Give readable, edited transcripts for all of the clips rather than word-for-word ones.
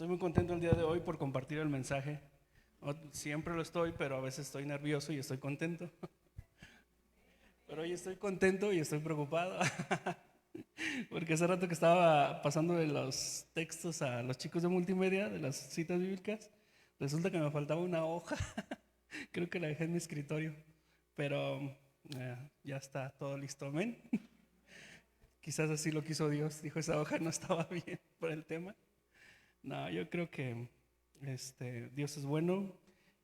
Estoy muy contento el día de hoy por compartir el mensaje. Siempre lo estoy, pero a veces estoy nervioso y estoy contento. Pero hoy estoy contento y estoy preocupado. Porque hace rato que estaba pasando de los textos a los chicos de multimedia, de las citas bíblicas, resulta que me faltaba una hoja. Creo que la dejé en mi escritorio, pero ya está todo listo, amén. Quizás así lo quiso Dios, dijo esa hoja no estaba bien por el tema. No, yo creo que Dios es bueno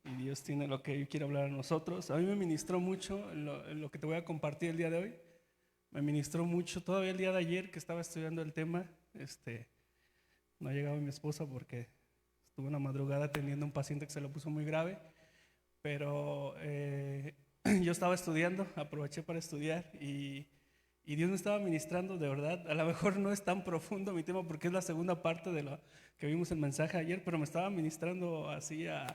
y Dios tiene lo que quiere hablar a nosotros. A mí me ministró mucho lo que te voy a compartir el día de hoy. Me ministró mucho todavía el día de ayer que estaba estudiando el tema. No ha llegado mi esposa porque estuvo en la madrugada atendiendo a un paciente que se lo puso muy grave. Pero yo estaba estudiando, aproveché para estudiar y Dios me estaba ministrando de verdad. A lo mejor no es tan profundo mi tema porque es la segunda parte de lo que vimos el mensaje ayer, pero me estaba ministrando así a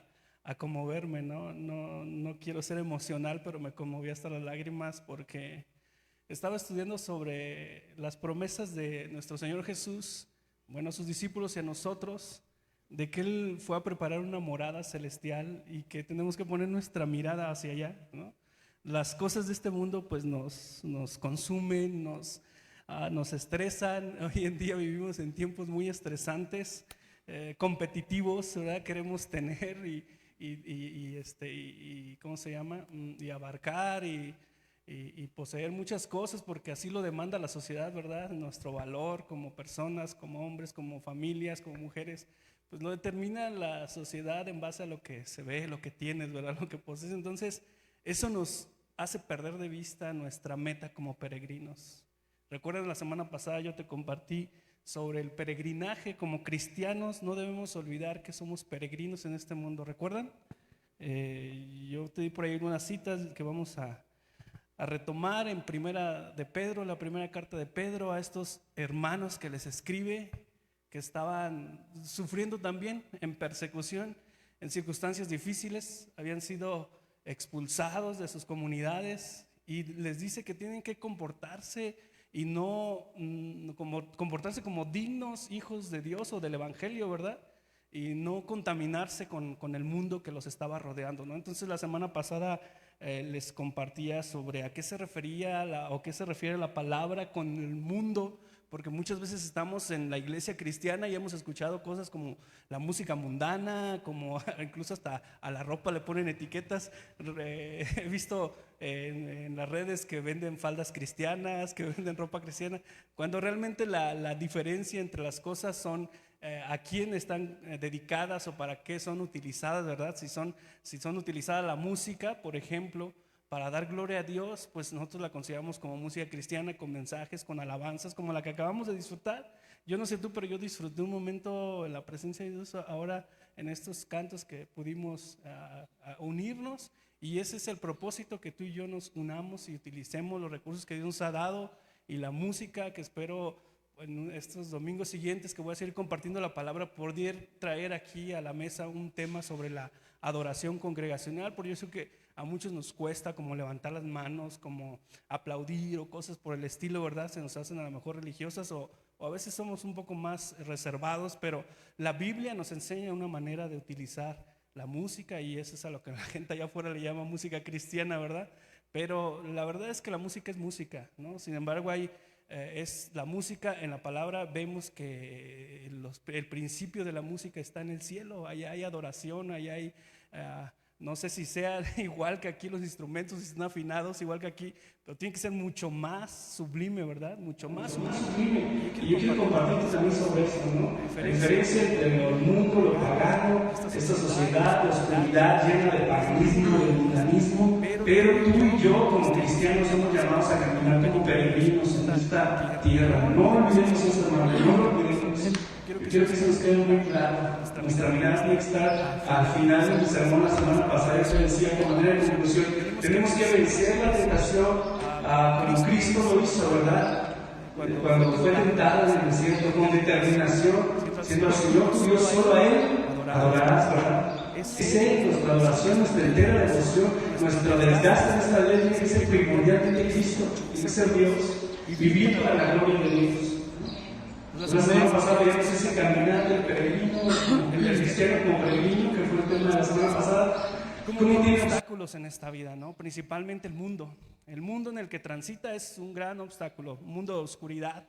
conmoverme, ¿no? No quiero ser emocional, pero me conmoví hasta las lágrimas porque estaba estudiando sobre las promesas de nuestro Señor Jesús, bueno, a sus discípulos y a nosotros, de que Él fue a preparar una morada celestial y que tenemos que poner nuestra mirada hacia allá, ¿no? Las cosas de este mundo pues nos consumen, nos estresan. Hoy en día vivimos en tiempos muy estresantes, competitivos, ¿verdad? Queremos tener y ¿cómo se llama? Y abarcar y poseer muchas cosas porque así lo demanda la sociedad, ¿verdad? Nuestro valor como personas, como hombres, como familias, como mujeres, pues lo determina la sociedad en base a lo que se ve, lo que tienes, ¿verdad? Lo que posees. Entonces, eso nos hace perder de vista nuestra meta como peregrinos. Recuerdan, la semana pasada yo te compartí sobre el peregrinaje. Como cristianos no debemos olvidar que somos peregrinos en este mundo. ¿Recuerdan? Yo te di por ahí unas citas que vamos a retomar en primera de Pedro, la primera carta de Pedro a estos hermanos que les escribe, que estaban sufriendo también en persecución, en circunstancias difíciles, habían sido expulsados de sus comunidades y les dice que tienen que comportarse y comportarse como dignos hijos de Dios o del Evangelio, ¿verdad? Y no contaminarse con el mundo que los estaba rodeando, ¿no? Entonces la semana pasada les compartía sobre a qué se refería o qué se refiere la palabra con el mundo, porque muchas veces estamos en la iglesia cristiana y hemos escuchado cosas como la música mundana, como incluso hasta a la ropa le ponen etiquetas. He visto en las redes que venden faldas cristianas, que venden ropa cristiana, cuando realmente la diferencia entre las cosas son a quién están dedicadas o para qué son utilizadas, ¿verdad? Si son utilizadas la música, por ejemplo, para dar gloria a Dios, pues nosotros la consideramos como música cristiana, con mensajes, con alabanzas, como la que acabamos de disfrutar. Yo no sé tú, pero yo disfruté un momento en la presencia de Dios ahora en estos cantos que pudimos unirnos, y ese es el propósito, que tú y yo nos unamos y utilicemos los recursos que Dios nos ha dado y la música, que espero en estos domingos siguientes que voy a seguir compartiendo la palabra, poder traer aquí a la mesa un tema sobre la adoración congregacional, porque yo sé que a muchos nos cuesta como levantar las manos, como aplaudir o cosas por el estilo, ¿verdad? Se nos hacen a lo mejor religiosas o a veces somos un poco más reservados, pero la Biblia nos enseña una manera de utilizar la música, y eso es a lo que la gente allá afuera le llama música cristiana, ¿verdad? Pero la verdad es que la música es música, ¿no? Sin embargo, es la música en la palabra. Vemos que el principio de la música está en el cielo. Allá hay adoración, allá hay no sé si sea igual que aquí los instrumentos, si están afinados igual que aquí, pero tiene que ser mucho más sublime, ¿verdad? Mucho más sublime. Y yo quiero compartir también sobre esto, ¿no? La diferencia entre el mundo, lo pagano, esta sociedad, la oscuridad llena de paganismo, de mundanismo, pero tú y yo como cristianos somos llamados a caminar como peregrinos en esta tierra. No olvidemos esto, hermano, no lo olvidemos. Quiero que eso nos quede muy claro. Nuestra mirada tiene que estar al final de mi sermón la semana pasada. Eso decía como manera de conclusión: tenemos que vencer la tentación como Cristo lo hizo, ¿verdad? Cuando fue tentado en el desierto, con determinación, siendo el Señor tu Dios, solo a Él adorarás, ¿verdad? Es Él, nuestra adoración, nuestra entera devoción, nuestro desgaste en esta ley tiene que ser primordialmente Cristo, tiene que ser Dios, y vivir para la gloria de Dios. La semana pasada veíamos ese caminar del peregrino el cristiano como peregrino, que fue el tema de la semana pasada, cómo tiene obstáculos en esta vida, ¿no? Principalmente el mundo. El mundo en el que transita es un gran obstáculo, un mundo de oscuridad,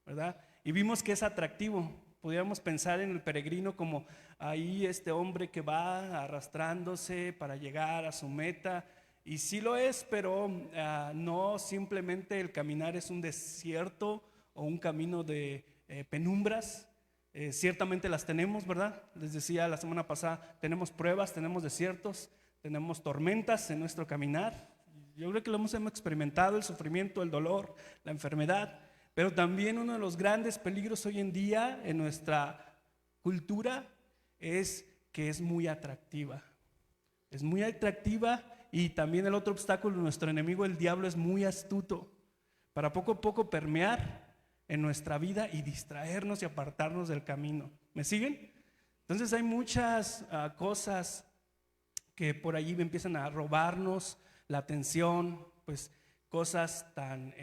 ¿verdad? Y vimos que es atractivo. Podríamos pensar en el peregrino como ahí este hombre que va arrastrándose para llegar a su meta. Y sí lo es, pero no simplemente el caminar es un desierto o un camino de penumbras. Ciertamente las tenemos, ¿verdad? Les decía la semana pasada, tenemos pruebas, tenemos desiertos, tenemos tormentas en nuestro caminar. Yo creo que lo hemos experimentado, el sufrimiento, el dolor, la enfermedad. Pero también uno de los grandes peligros hoy en día en nuestra cultura es que es muy atractiva. Es muy atractiva, y también el otro obstáculo, nuestro enemigo, el diablo, es muy astuto para poco a poco permear en nuestra vida y distraernos y apartarnos del camino. ¿Me siguen? Entonces hay muchas cosas que por allí empiezan a robarnos la atención, pues cosas tan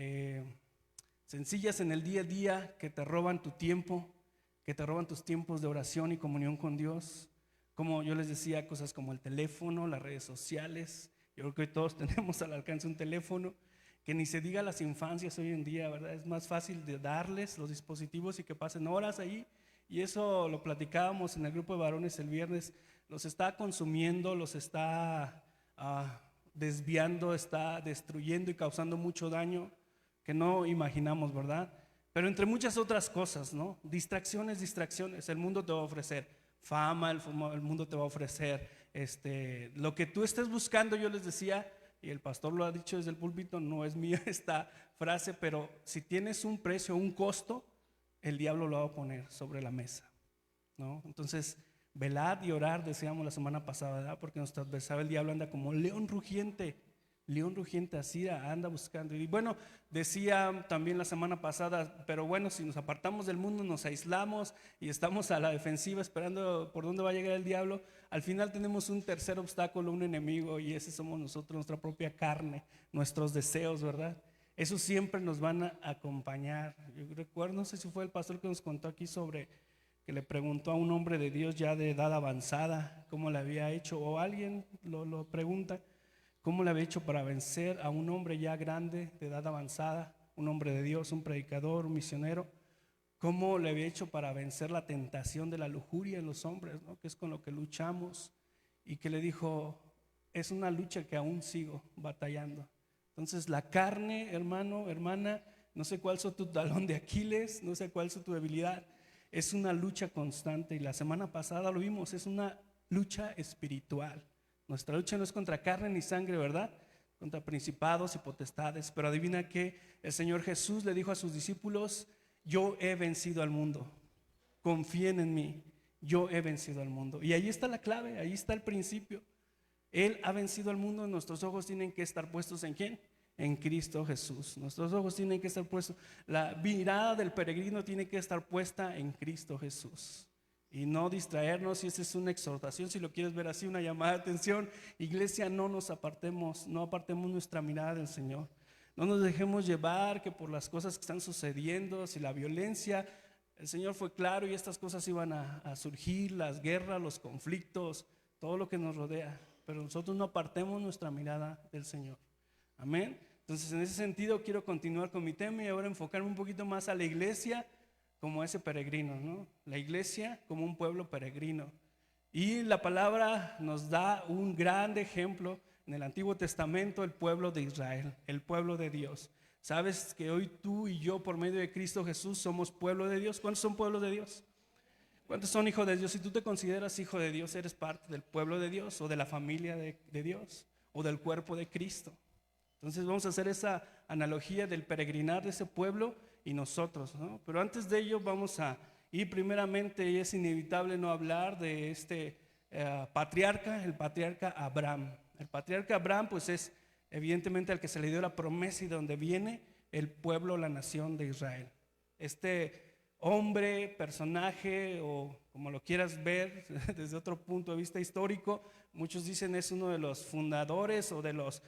sencillas en el día a día que te roban tu tiempo, que te roban tus tiempos de oración y comunión con Dios. Como yo les decía, cosas como el teléfono, las redes sociales. Yo creo que hoy todos tenemos al alcance un teléfono, que ni se diga las infancias hoy en día, ¿verdad? Es más fácil de darles los dispositivos y que pasen horas ahí. Y eso lo platicábamos en el grupo de varones el viernes. Los está consumiendo, los está desviando, está destruyendo y causando mucho daño que no imaginamos, ¿verdad? Pero entre muchas otras cosas, ¿no? Distracciones, distracciones. El mundo te va a ofrecer fama, el mundo te va a ofrecer lo que tú estés buscando. Yo les decía, y el pastor lo ha dicho desde el púlpito, no es mía esta frase, pero si tienes un precio, un costo, el diablo lo va a poner sobre la mesa, ¿no? Entonces, velad y orar, decíamos la semana pasada, ¿verdad? Porque nuestro adversario, el diablo, anda como león rugiente, así anda buscando. Y bueno, decía también la semana pasada, pero bueno, si nos apartamos del mundo, nos aislamos y estamos a la defensiva esperando por dónde va a llegar el diablo, al final tenemos un tercer obstáculo, un enemigo, y ese somos nosotros, nuestra propia carne, nuestros deseos, ¿verdad? Esos siempre nos van a acompañar. Yo recuerdo, no sé si fue el pastor que nos contó aquí sobre que le preguntó a un hombre de Dios ya de edad avanzada cómo le había hecho, o alguien lo pregunta, cómo le había hecho para vencer a un hombre ya grande, de edad avanzada, un hombre de Dios, un predicador, un misionero, cómo le había hecho para vencer la tentación de la lujuria en los hombres, ¿no? Que es con lo que luchamos, y que le dijo, es una lucha que aún sigo batallando. Entonces la carne, hermano, hermana, no sé cuál es tu talón de Aquiles, no sé cuál es tu debilidad, es una lucha constante, y la semana pasada lo vimos, es una lucha espiritual. Nuestra lucha no es contra carne ni sangre, ¿verdad? Contra principados y potestades. Pero adivina que el Señor Jesús le dijo a sus discípulos, yo he vencido al mundo, confíen en mí, yo he vencido al mundo. Y ahí está la clave, ahí está el principio. Él ha vencido al mundo. Nuestros ojos tienen que estar puestos ¿en quién? En Cristo Jesús. Nuestros ojos tienen que estar puestos, la mirada del peregrino tiene que estar puesta en Cristo Jesús. Y no distraernos, y esa es una exhortación, si lo quieres ver así, una llamada de atención. Iglesia, no nos apartemos, no apartemos nuestra mirada del Señor. No nos dejemos llevar que por las cosas que están sucediendo, si la violencia, el Señor fue claro y estas cosas iban a surgir, las guerras, los conflictos, todo lo que nos rodea. Pero nosotros no apartemos nuestra mirada del Señor. Amén. Entonces, en ese sentido quiero continuar con mi tema y ahora enfocarme un poquito más a la iglesia como ese peregrino, ¿no? La iglesia como un pueblo peregrino. Y la palabra nos da un gran ejemplo en el Antiguo Testamento, el pueblo de Israel, el pueblo de Dios. ¿Sabes que hoy tú y yo, por medio de Cristo Jesús, somos pueblo de Dios? ¿Cuántos son pueblo de Dios? ¿Cuántos son hijos de Dios? Si tú te consideras hijo de Dios, eres parte del pueblo de Dios, o de la familia de Dios, o del cuerpo de Cristo. Entonces vamos a hacer esa analogía del peregrinar de ese pueblo y nosotros, ¿no? Pero antes de ello vamos a ir primeramente, y es inevitable no hablar de este patriarca, el patriarca Abraham. El patriarca Abraham pues es evidentemente al que se le dio la promesa y de donde viene el pueblo, la nación de Israel. Este hombre, personaje, o como lo quieras ver desde otro punto de vista histórico, muchos dicen es uno de los fundadores o de los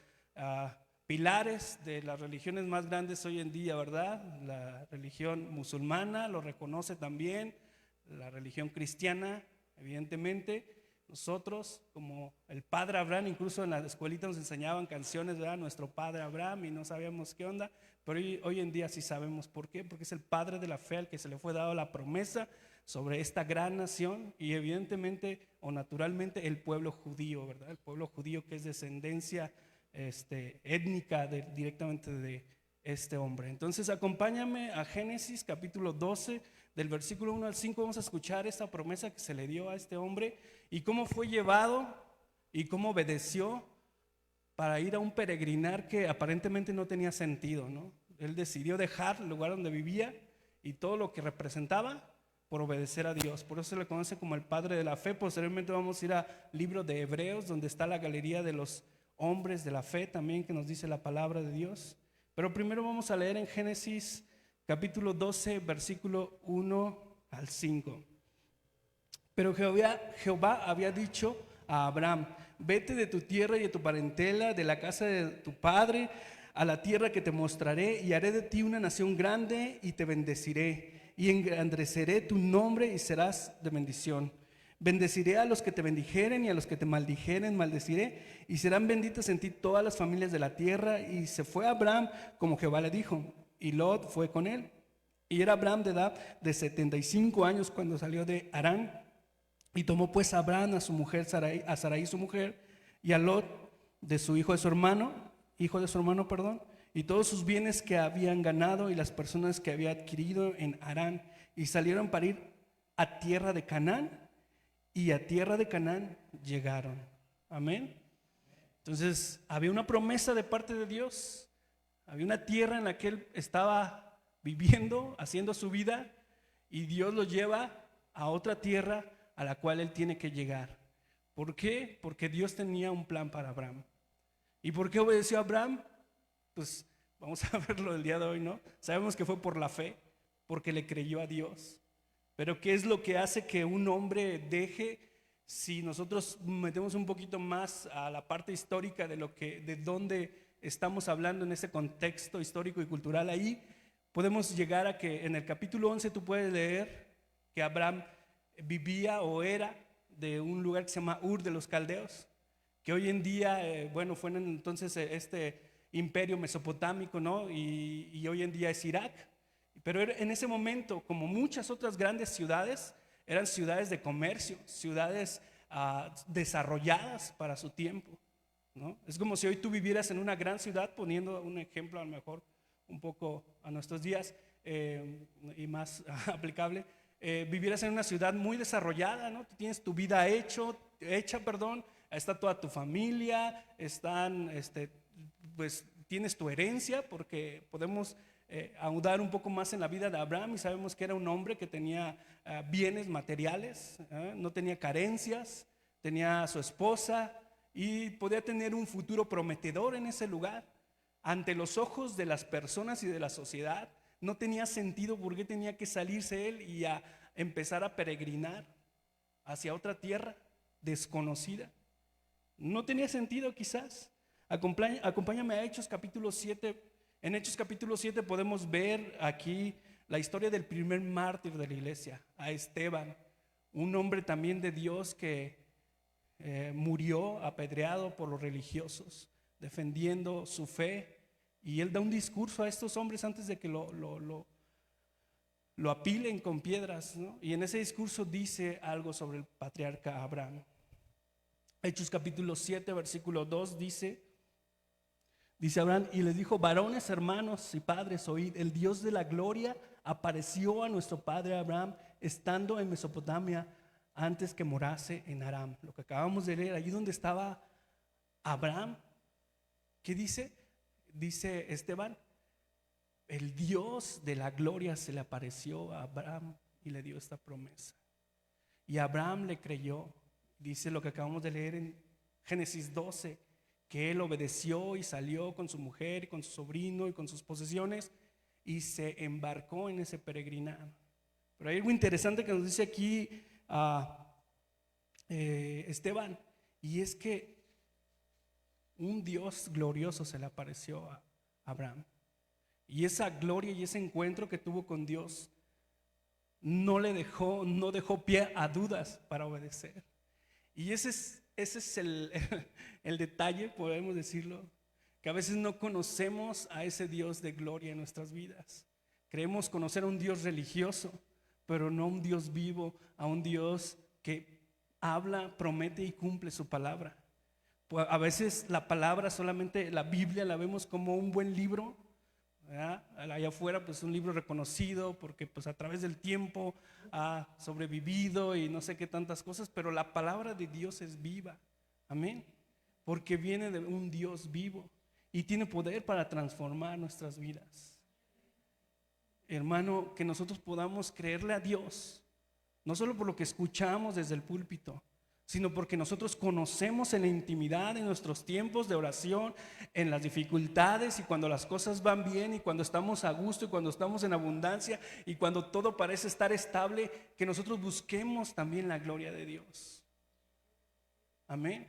pilares de las religiones más grandes hoy en día, ¿verdad? La religión musulmana lo reconoce también, la religión cristiana, evidentemente. Nosotros, como el padre Abraham, incluso en la escuelita nos enseñaban canciones, ¿verdad? Nuestro padre Abraham, y no sabíamos qué onda, pero hoy en día sí sabemos por qué, porque es el padre de la fe al que se le fue dado la promesa sobre esta gran nación, y evidentemente o naturalmente el pueblo judío, ¿verdad? El pueblo judío que es descendencia étnica directamente de este hombre. Entonces acompáñame a Génesis capítulo 12, del versículo 1 al 5, vamos a escuchar esta promesa que se le dio a este hombre y cómo fue llevado y cómo obedeció para ir a un peregrinar que aparentemente no tenía sentido, ¿no? Él decidió dejar el lugar donde vivía y todo lo que representaba por obedecer a Dios. Por eso se le conoce como el padre de la fe. Posteriormente vamos a ir al libro de Hebreos, donde está la galería de los hombres de la fe también, que nos dice la palabra de Dios. Pero primero vamos a leer en Génesis capítulo 12, versículo 1 al 5. Pero Jehová había dicho a Abraham: vete de tu tierra y de tu parentela, de la casa de tu padre, a la tierra que te mostraré, y haré de ti una nación grande y te bendeciré, y engrandeceré tu nombre y serás de bendición. Bendeciré a los que te bendijeren y a los que te maldijeren maldeciré, y serán benditas en ti todas las familias de la tierra. Y se fue Abraham como Jehová le dijo, y Lot fue con él. Y era Abraham de edad de 75 años cuando salió de Harán. Y tomó pues a Abraham a su mujer Sarai, a Sarai su mujer, y a Lot de su hijo de su hermano, y todos sus bienes que habían ganado y las personas que había adquirido en Harán, y salieron para ir a tierra de Canaán, y a tierra de Canaán llegaron. Amén. Entonces había una promesa de parte de Dios, había una tierra en la que él estaba viviendo, haciendo su vida, y Dios lo lleva a otra tierra a la cual él tiene que llegar. ¿Por qué? Porque Dios tenía un plan para Abraham. ¿Y por qué obedeció a Abraham? Pues vamos a verlo el día de hoy, ¿no? Sabemos que fue por la fe, porque le creyó a Dios. Pero ¿qué es lo que hace que un hombre deje? Si nosotros metemos un poquito más a la parte histórica de dónde estamos hablando en ese contexto histórico y cultural, ahí podemos llegar a que en el capítulo 11 tú puedes leer que Abraham vivía o era de un lugar que se llama Ur de los Caldeos, que hoy en día, fue entonces este imperio mesopotámico, ¿no? Y hoy en día es Irak. Pero en ese momento, como muchas otras grandes ciudades, eran ciudades de comercio, ciudades desarrolladas para su tiempo, ¿no? Es como si hoy tú vivieras en una gran ciudad, poniendo un ejemplo a lo mejor un poco a nuestros días y más aplicable, vivieras en una ciudad muy desarrollada, ¿no? Tú tienes tu vida hecha, está toda tu familia, pues tienes tu herencia, porque podemos ahondar un poco más en la vida de Abraham y sabemos que era un hombre que tenía bienes materiales, no tenía carencias, tenía a su esposa y podía tener un futuro prometedor en ese lugar. Ante los ojos de las personas y de la sociedad, no tenía sentido por qué tenía que salirse él y a empezar a peregrinar hacia otra tierra desconocida. No tenía sentido quizás. Acompáñame a Hechos capítulo 7. En Hechos capítulo 7 podemos ver aquí la historia del primer mártir de la iglesia, a Esteban, un hombre también de Dios que murió apedreado por los religiosos, defendiendo su fe. Y él da un discurso a estos hombres antes de que lo apilen con piedras, ¿no? Y en ese discurso dice algo sobre el patriarca Abraham. Hechos capítulo 7, versículo 2 dice Abraham: y les dijo: varones, hermanos y padres, oíd, el Dios de la gloria apareció a nuestro padre Abraham estando en Mesopotamia antes que morase en Aram. Lo que acabamos de leer, allí donde estaba Abraham, ¿qué dice? Dice Esteban: el Dios de la gloria se le apareció a Abraham y le dio esta promesa. Y Abraham le creyó. Dice lo que acabamos de leer en Génesis 12, que él obedeció y salió con su mujer y con su sobrino y con sus posesiones y se embarcó en ese peregrinado. Pero hay algo interesante que nos dice aquí Esteban, y es que un Dios glorioso se le apareció a Abraham. Y esa gloria y ese encuentro que tuvo con Dios no dejó pie a dudas para obedecer. Y ese es el detalle, podemos decirlo, que a veces no conocemos a ese Dios de gloria en nuestras vidas. Creemos conocer a un Dios religioso, pero no a un Dios vivo, a un Dios que habla, promete y cumple su palabra. Pues a veces la palabra, solamente la Biblia, la vemos como un buen libro, ¿verdad? Allá afuera pues un libro reconocido porque pues a través del tiempo ha sobrevivido y no sé qué tantas cosas, pero la palabra de Dios es viva, amén, porque viene de un Dios vivo y tiene poder para transformar nuestras vidas. Hermano, que nosotros podamos creerle a Dios, no solo por lo que escuchamos desde el púlpito, sino porque nosotros conocemos en la intimidad, en nuestros tiempos de oración, en las dificultades y cuando las cosas van bien y cuando estamos a gusto y cuando estamos en abundancia y cuando todo parece estar estable, que nosotros busquemos también la gloria de Dios. Amén.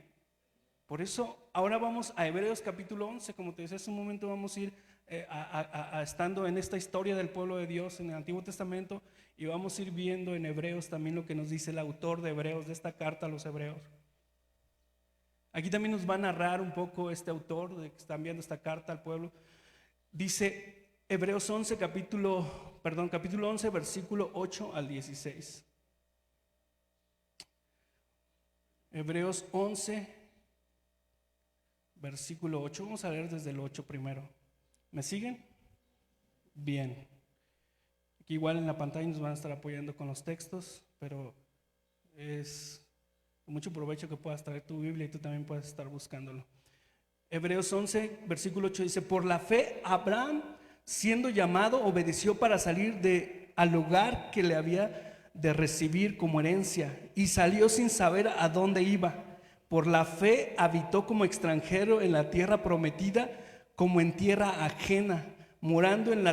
Por eso ahora vamos a Hebreos capítulo 11, como te decía hace un momento, vamos a ir estando en esta historia del pueblo de Dios en el Antiguo Testamento, y vamos a ir viendo en Hebreos también lo que nos dice el autor de Hebreos, de esta carta a los Hebreos. Aquí también nos va a narrar un poco este autor de que está enviando esta carta al pueblo. Dice Hebreos 11, capítulo 11, versículo 8 al 16. Hebreos 11, versículo 8. Vamos a leer desde el 8 primero. ¿Me siguen? Bien. Aquí igual en la pantalla nos van a estar apoyando con los textos, pero es con mucho provecho que puedas traer tu Biblia y tú también puedes estar buscándolo. Hebreos 11, versículo 8 dice: por la fe Abraham, siendo llamado, obedeció para salir al lugar que le había de recibir como herencia, y salió sin saber a dónde iba. Por la fe habitó como extranjero en la tierra prometida, como en tierra ajena, morando en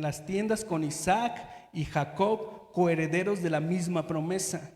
las tiendas con Isaac y Jacob, coherederos de la misma promesa.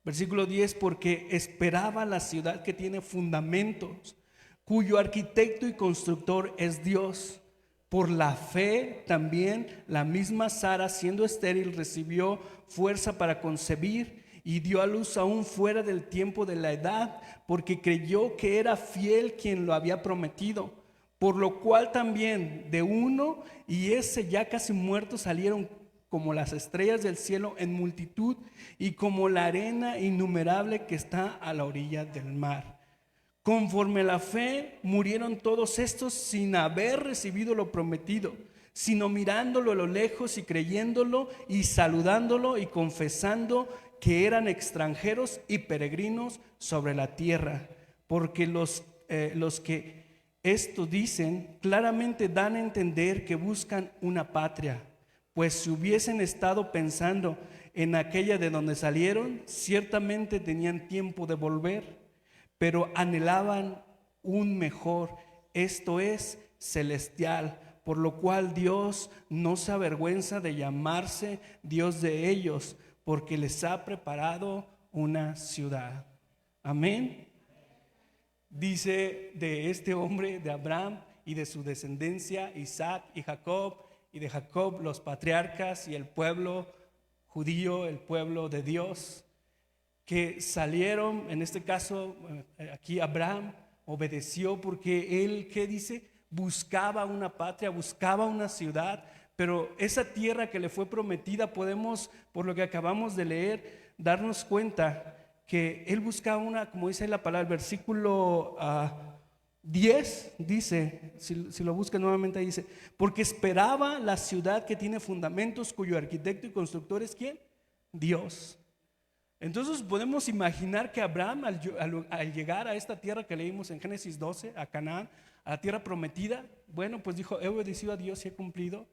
Versículo 10: porque esperaba la ciudad que tiene fundamentos, cuyo arquitecto y constructor es Dios. Por la fe también la misma Sara, siendo estéril, recibió fuerza para concebir y dio a luz aún fuera del tiempo de la edad, porque creyó que era fiel quien lo había prometido. Por lo cual también de uno, y ese ya casi muerto, salieron como las estrellas del cielo en multitud, y como la arena innumerable que está a la orilla del mar. Conforme a la fe murieron todos estos sin haber recibido lo prometido, sino mirándolo a lo lejos y creyéndolo y saludándolo y confesando que eran extranjeros y peregrinos sobre la tierra. Porque los que esto dicen claramente dan a entender que buscan una patria, pues si hubiesen estado pensando en aquella de donde salieron, ciertamente tenían tiempo de volver, pero anhelaban un mejor, esto es, celestial, por lo cual Dios no se avergüenza de llamarse Dios de ellos, porque les ha preparado una ciudad. Amén. Dice de este hombre, de Abraham y de su descendencia, Isaac y Jacob, y de Jacob los patriarcas y el pueblo judío, el pueblo de Dios, que salieron, en este caso aquí Abraham obedeció porque él, ¿qué dice? Buscaba una patria, buscaba una ciudad, pero esa tierra que le fue prometida, podemos, por lo que acabamos de leer, darnos cuenta que él buscaba una, como dice la palabra, el versículo 10 dice, si lo busca nuevamente ahí dice: porque esperaba la ciudad que tiene fundamentos, cuyo arquitecto y constructor es ¿quién? Dios. Entonces podemos imaginar que Abraham al llegar a esta tierra que leímos en Génesis 12, a Canaán, a la tierra prometida, bueno, pues dijo: he obedecido a Dios y he cumplido,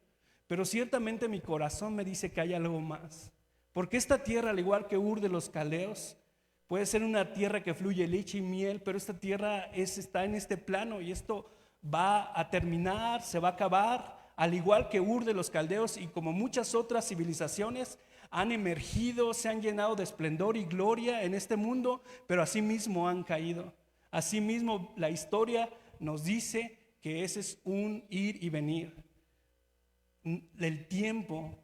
pero ciertamente mi corazón me dice que hay algo más, porque esta tierra, al igual que Ur de los Caldeos, puede ser una tierra que fluye leche y miel, pero esta tierra está en este plano y esto va a terminar, se va a acabar, al igual que Ur de los Caldeos y como muchas otras civilizaciones han emergido, se han llenado de esplendor y gloria en este mundo, pero asimismo han caído. Asimismo la historia nos dice que ese es un ir y venir. El tiempo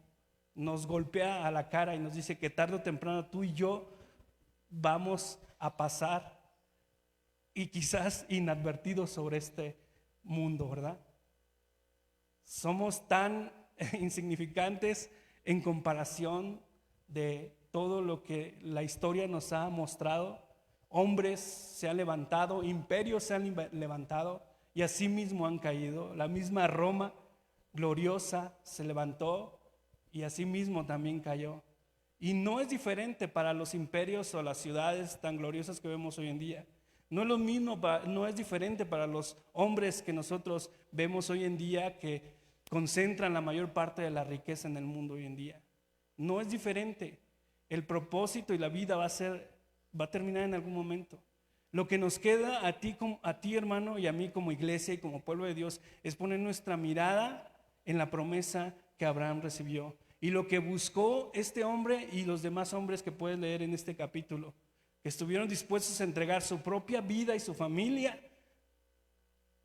nos golpea a la cara y nos dice que tarde o temprano tú y yo vamos a pasar y quizás inadvertidos sobre este mundo, ¿verdad? Somos tan insignificantes en comparación de todo lo que la historia nos ha mostrado. Hombres se han levantado, imperios se han levantado y así mismo han caído. La misma Roma gloriosa se levantó y así mismo también cayó. Y no es diferente para los imperios o las ciudades tan gloriosas que vemos hoy en día. No es lo mismo, no es diferente para los hombres que nosotros vemos hoy en día que concentran la mayor parte de la riqueza en el mundo hoy en día. No es diferente. El propósito y la vida va a terminar en algún momento. Lo que nos queda a ti hermano y a mí como iglesia y como pueblo de Dios es poner nuestra mirada en la promesa que Abraham recibió y lo que buscó este hombre y los demás hombres que puedes leer en este capítulo, que estuvieron dispuestos a entregar su propia vida y su familia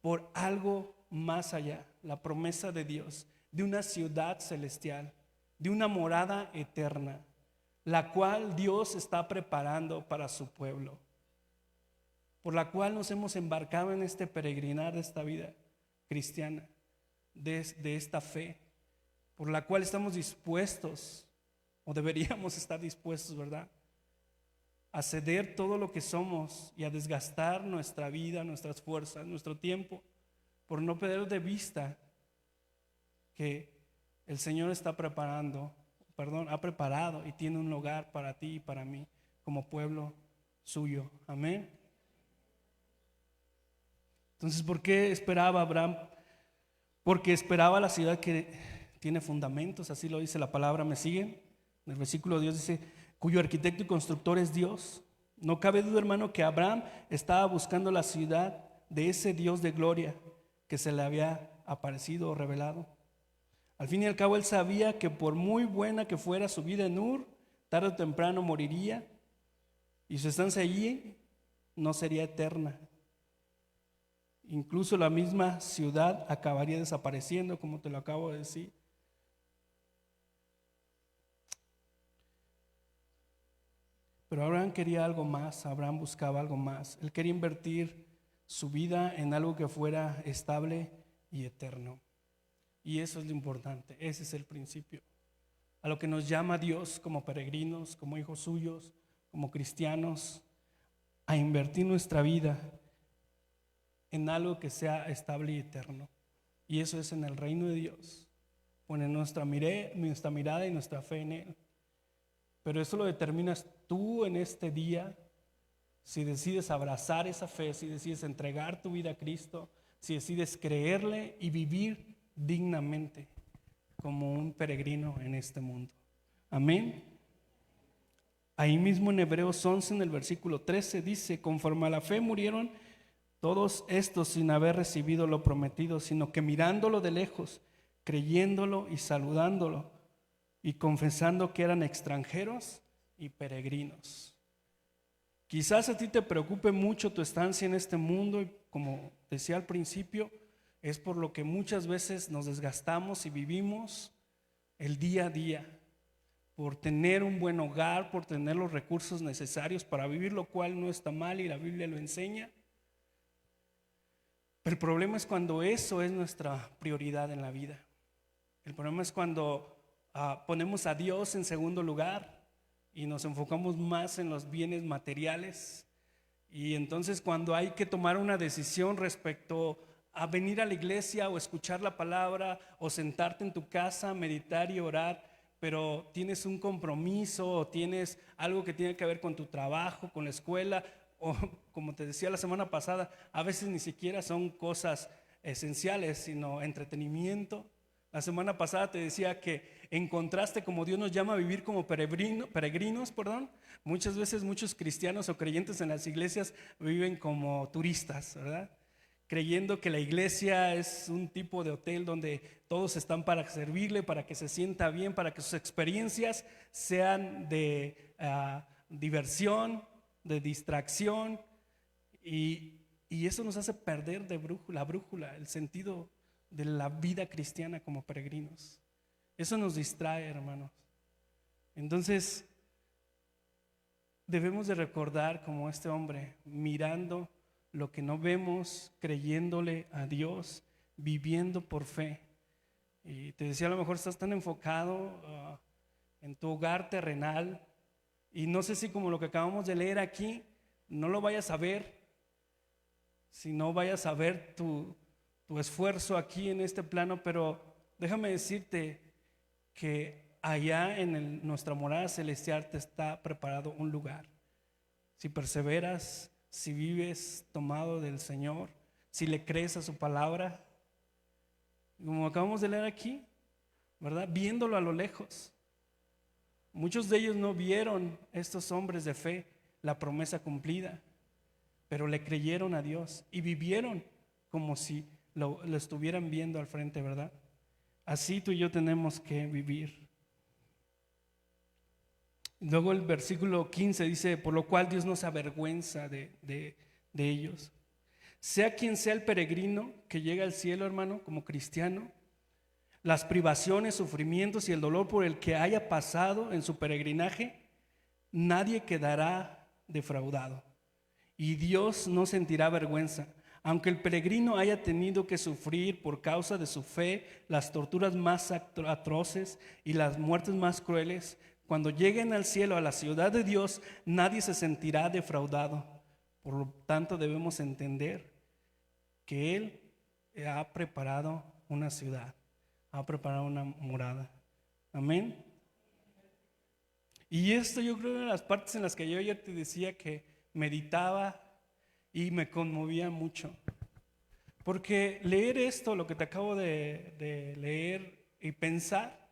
por algo más allá, la promesa de Dios, de una ciudad celestial, de una morada eterna, la cual Dios está preparando para su pueblo, por la cual nos hemos embarcado en este peregrinar de esta vida cristiana, de esta fe, por la cual estamos dispuestos, o deberíamos estar dispuestos, ¿verdad?, a ceder todo lo que somos y a desgastar nuestra vida, nuestras fuerzas, nuestro tiempo, por no perder de vista que el Señor ha preparado y tiene un lugar para ti y para mí como pueblo suyo. Amén. Entonces, ¿por qué esperaba Abraham? Porque esperaba la ciudad que tiene fundamentos, así lo dice la palabra. ¿Me siguen? En el versículo Dios dice, cuyo arquitecto y constructor es Dios. No cabe duda, hermano, que Abraham estaba buscando la ciudad de ese Dios de gloria que se le había aparecido o revelado. Al fin y al cabo él sabía que por muy buena que fuera su vida en Ur, tarde o temprano moriría y su estancia allí no sería eterna. Incluso la misma ciudad acabaría desapareciendo, como te lo acabo de decir. Pero Abraham quería algo más, Abraham buscaba algo más. Él quería invertir su vida en algo que fuera estable y eterno. Y eso es lo importante, ese es el principio. A lo que nos llama Dios como peregrinos, como hijos suyos, como cristianos, a invertir nuestra vida en algo que sea estable y eterno. Y eso es en el reino de Dios. Poner nuestra mirada y nuestra fe en Él. Pero eso lo determinas tú en este día, si decides abrazar esa fe, si decides entregar tu vida a Cristo, si decides creerle y vivir dignamente como un peregrino en este mundo. Amén. Ahí mismo en Hebreos 11, en el versículo 13, dice, conforme a la fe murieron todos estos sin haber recibido lo prometido, sino que mirándolo de lejos, creyéndolo y saludándolo, y confesando que eran extranjeros y peregrinos. Quizás a ti te preocupe mucho tu estancia en este mundo y como decía al principio, es por lo que muchas veces nos desgastamos y vivimos el día a día, por tener un buen hogar, por tener los recursos necesarios para vivir, lo cual no está mal y la Biblia lo enseña. Pero el problema es cuando eso es nuestra prioridad en la vida. El problema es cuando ponemos a Dios en segundo lugar y nos enfocamos más en los bienes materiales. Y entonces cuando hay que tomar una decisión respecto a venir a la iglesia o escuchar la palabra o sentarte en tu casa, meditar y orar, pero tienes un compromiso o tienes algo que tiene que ver con tu trabajo, con la escuela, o como te decía la semana pasada, a veces ni siquiera son cosas esenciales, sino entretenimiento. La semana pasada te decía que en contraste, como Dios nos llama a vivir como peregrinos, muchas veces muchos cristianos o creyentes en las iglesias viven como turistas, ¿verdad? Creyendo que la iglesia es un tipo de hotel donde todos están para servirle, para que se sienta bien, para que sus experiencias sean de diversión, de distracción, y eso nos hace perder la brújula, el sentido de la vida cristiana como peregrinos. Eso nos distrae, hermanos. Entonces, debemos de recordar como este hombre, mirando lo que no vemos, creyéndole a Dios, viviendo por fe. Y te decía, a lo mejor estás tan enfocado en tu hogar terrenal, y no sé si como lo que acabamos de leer aquí, no lo vayas a ver, si no vayas a ver tu esfuerzo aquí en este plano, pero déjame decirte que allá en nuestra morada celestial te está preparado un lugar. Si perseveras, si vives tomado del Señor, si le crees a su palabra, como acabamos de leer aquí, ¿verdad? Viéndolo a lo lejos. Muchos de ellos no vieron, estos hombres de fe, la promesa cumplida, pero le creyeron a Dios y vivieron como si lo estuvieran viendo al frente, ¿verdad? Así tú y yo tenemos que vivir. Luego el versículo 15 dice, por lo cual Dios no se avergüenza de ellos. Sea quien sea el peregrino que llega al cielo, hermano, como cristiano, las privaciones, sufrimientos y el dolor por el que haya pasado en su peregrinaje, nadie quedará defraudado. Y Dios no sentirá vergüenza. Aunque el peregrino haya tenido que sufrir por causa de su fe las torturas más atroces y las muertes más crueles, cuando lleguen al cielo, a la ciudad de Dios, nadie se sentirá defraudado. Por lo tanto, debemos entender que Él ha preparado una ciudad, ha preparado una morada. Amén. Y esto yo creo que en las partes en las que yo ayer te decía que meditaba y me conmovía mucho. Porque leer esto, lo que te acabo de leer y pensar,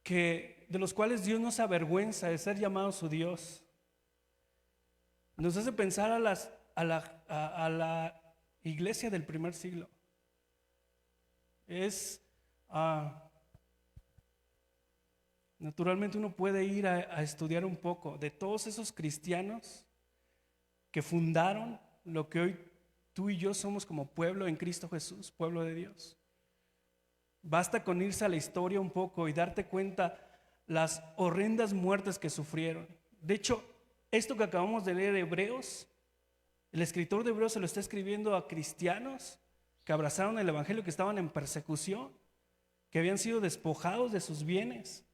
que de los cuales Dios no se avergüenza de ser llamado su Dios, nos hace pensar a la iglesia del primer siglo. Naturalmente uno puede ir a estudiar un poco de todos esos cristianos que fundaron lo que hoy tú y yo somos como pueblo en Cristo Jesús, pueblo de Dios. Basta con irse a la historia un poco y darte cuenta las horrendas muertes que sufrieron. De hecho, esto que acabamos de leer de Hebreos, el escritor de Hebreos se lo está escribiendo a cristianos que abrazaron el evangelio, que estaban en persecución, que habían sido despojados de sus bienes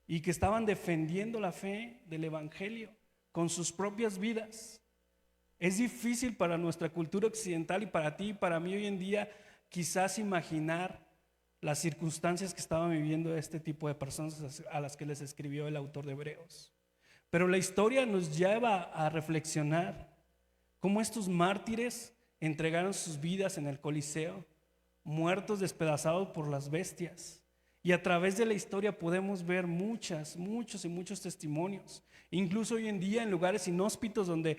y que estaban defendiendo la fe del evangelio con sus propias vidas. Es difícil para nuestra cultura occidental y para ti y para mí hoy en día quizás imaginar las circunstancias que estaban viviendo este tipo de personas a las que les escribió el autor de Hebreos. Pero la historia nos lleva a reflexionar cómo estos mártires entregaron sus vidas en el Coliseo, muertos, despedazados por las bestias. Y a través de la historia podemos ver muchos y muchos testimonios. Incluso hoy en día en lugares inhóspitos donde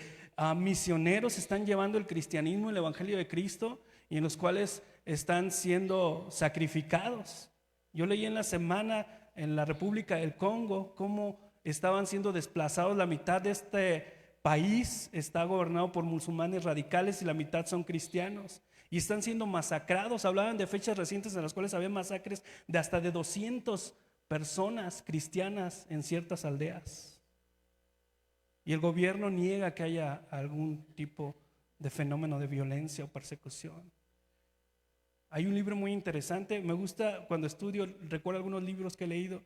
misioneros están llevando el cristianismo, el evangelio de Cristo, y en los cuales están siendo sacrificados. Yo leí en la semana en la República del Congo cómo estaban siendo desplazados. La mitad de este país está gobernado por musulmanes radicales y la mitad son cristianos. Y están siendo masacrados. Hablaban de fechas recientes en las cuales había masacres de hasta de 200 personas cristianas en ciertas aldeas. Y el gobierno niega que haya algún tipo de fenómeno de violencia o persecución. Hay un libro muy interesante, me gusta cuando estudio, recuerdo algunos libros que he leído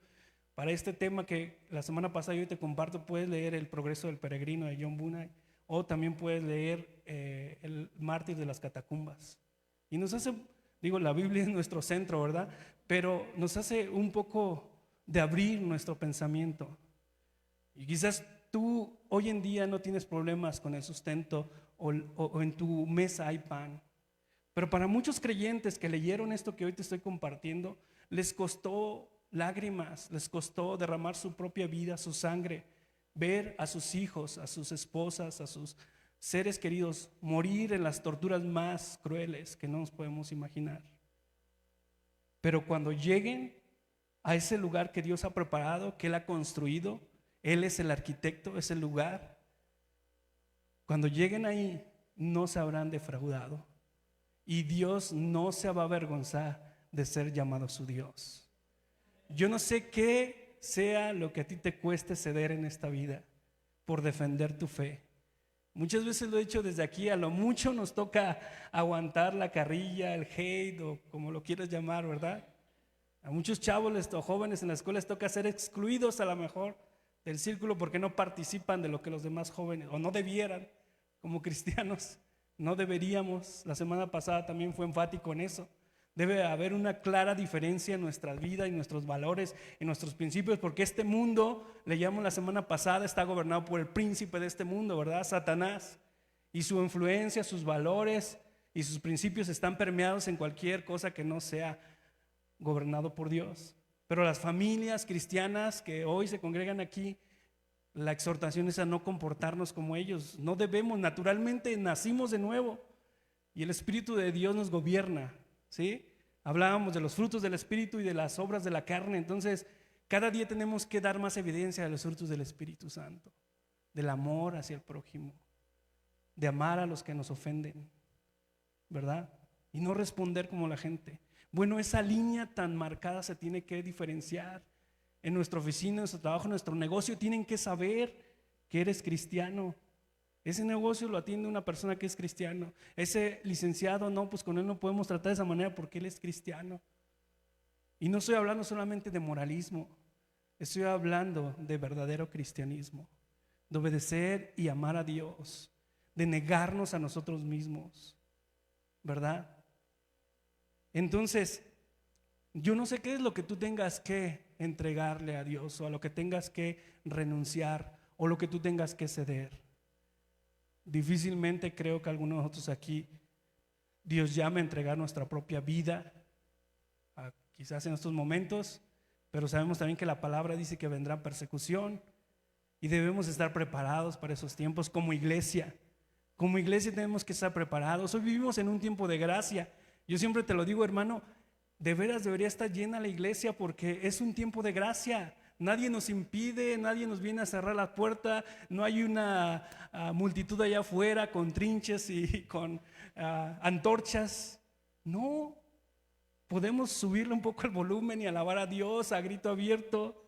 para este tema que la semana pasada yo te comparto. Puedes leer El progreso del peregrino de John Bunyan, o también puedes leer El mártir de las catacumbas. Y nos hace, la Biblia es nuestro centro, ¿verdad? Pero nos hace un poco de abrir nuestro pensamiento. Y quizás tú hoy en día no tienes problemas con el sustento o en tu mesa hay pan. Pero para muchos creyentes que leyeron esto que hoy te estoy compartiendo, les costó lágrimas, les costó derramar su propia vida, su sangre, ver a sus hijos, a sus esposas, a sus seres queridos morir en las torturas más crueles que no nos podemos imaginar. Pero cuando lleguen a ese lugar que Dios ha preparado, que Él ha construido, Él es el arquitecto, es el lugar. Cuando lleguen ahí, no se habrán defraudado. Y Dios no se va a avergonzar de ser llamado su Dios. Yo no sé qué sea lo que a ti te cueste ceder en esta vida por defender tu fe. Muchas veces lo he dicho desde aquí, a lo mucho nos toca aguantar la carrilla, el hate o como lo quieras llamar, ¿verdad? A muchos chavos o jóvenes en la escuela les toca ser excluidos a lo mejor del círculo porque no participan de lo que los demás jóvenes, o no debieran, como cristianos, no deberíamos. La semana pasada también fue enfático en eso. Debe haber una clara diferencia en nuestra vida y nuestros valores y nuestros principios, porque este mundo, leíamos la semana pasada, está gobernado por el príncipe de este mundo, ¿verdad? Satanás. Y su influencia, sus valores y sus principios están permeados en cualquier cosa que no sea gobernado por Dios. Pero las familias cristianas que hoy se congregan aquí, la exhortación es a no comportarnos como ellos. No debemos, naturalmente nacimos de nuevo y el Espíritu de Dios nos gobierna, ¿sí? Hablábamos de los frutos del Espíritu y de las obras de la carne. Entonces, cada día tenemos que dar más evidencia de los frutos del Espíritu Santo, del amor hacia el prójimo, de amar a los que nos ofenden, ¿verdad? Y no responder como la gente. Bueno, esa línea tan marcada se tiene que diferenciar. En nuestra oficina, en nuestro trabajo, en nuestro negocio, tienen que saber que eres cristiano. Ese negocio lo atiende una persona que es cristiano. Ese licenciado, no, pues con él no podemos tratar de esa manera porque él es cristiano. Y no estoy hablando solamente de moralismo, estoy hablando de verdadero cristianismo, de obedecer y amar a Dios, de negarnos a nosotros mismos, ¿verdad? Entonces, yo no sé qué es lo que tú tengas que entregarle a Dios o a lo que tengas que renunciar o lo que tú tengas que ceder. Difícilmente creo que algunos de nosotros aquí Dios llame a entregar nuestra propia vida, quizás en estos momentos, pero sabemos también que la palabra dice que vendrá persecución y debemos estar preparados para esos tiempos como iglesia. Como iglesia tenemos que estar preparados. Hoy vivimos en un tiempo de gracia. Yo siempre te lo digo, hermano, de veras debería estar llena la iglesia porque es un tiempo de gracia. Nadie nos impide, nadie nos viene a cerrar la puerta, no hay una multitud allá afuera con trinches y con antorchas. No, podemos subirle un poco el volumen y alabar a Dios a grito abierto.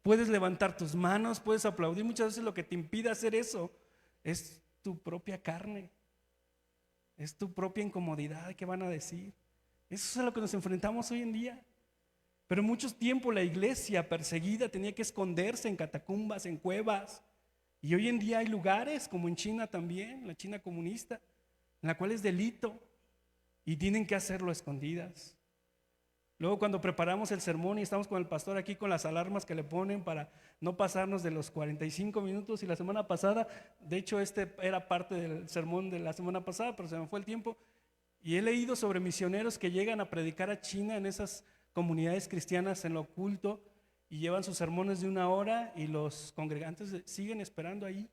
Puedes levantar tus manos, puedes aplaudir. Muchas veces lo que te impide hacer eso es tu propia carne, es tu propia incomodidad. ¿Qué van a decir? Eso es a lo que nos enfrentamos hoy en día. Pero mucho tiempo la iglesia perseguida tenía que esconderse en catacumbas, en cuevas. Y hoy en día hay lugares, como en China también, la China comunista, en la cual es delito y tienen que hacerlo a escondidas. Luego cuando preparamos el sermón y estamos con el pastor aquí con las alarmas que le ponen para no pasarnos de los 45 minutos, y la semana pasada, de hecho este era parte del sermón de la semana pasada, pero se me fue el tiempo, y he leído sobre misioneros que llegan a predicar a China en esas comunidades cristianas en lo oculto y llevan sus sermones de 1 hora y los congregantes siguen esperando ahí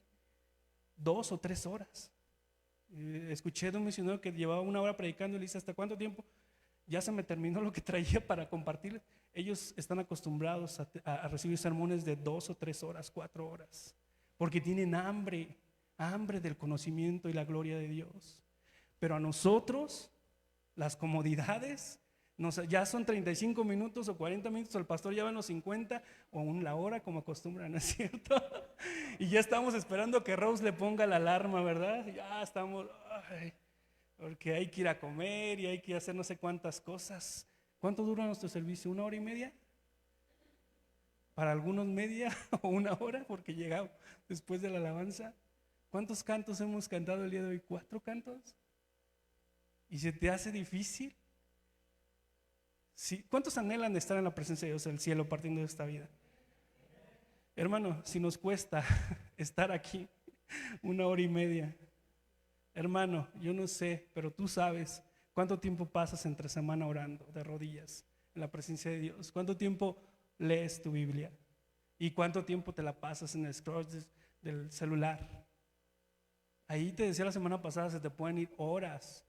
2 o 3 horas. Escuché de un misionero que llevaba 1 hora predicando y le dice: ¿hasta cuánto tiempo? Ya se me terminó lo que traía para compartir. Ellos están acostumbrados a recibir sermones de 2 o 3 horas, 4 horas, porque tienen hambre del conocimiento y la gloria de Dios. Pero a nosotros, las comodidades, ya son 35 minutos o 40 minutos, el pastor ya va en los 50 o la hora como acostumbran, ¿no es cierto? Y ya estamos esperando que Rose le ponga la alarma, ¿verdad? Ya estamos, porque hay que ir a comer y hay que hacer no sé cuántas cosas. ¿Cuánto dura nuestro servicio? ¿1 hora y media? Para algunos media o 1 hora, porque llegamos después de la alabanza. ¿Cuántos cantos hemos cantado el día de hoy? 4 cantos. ¿Y se te hace difícil? ¿Sí? ¿Cuántos anhelan estar en la presencia de Dios en el cielo partiendo de esta vida? Hermano, si nos cuesta estar aquí 1 hora y media, hermano, yo no sé, pero tú sabes cuánto tiempo pasas entre semana orando de rodillas en la presencia de Dios. ¿Cuánto tiempo lees tu Biblia? ¿Y cuánto tiempo te la pasas en el scroll del celular? Ahí te decía la semana pasada, se te pueden ir horas.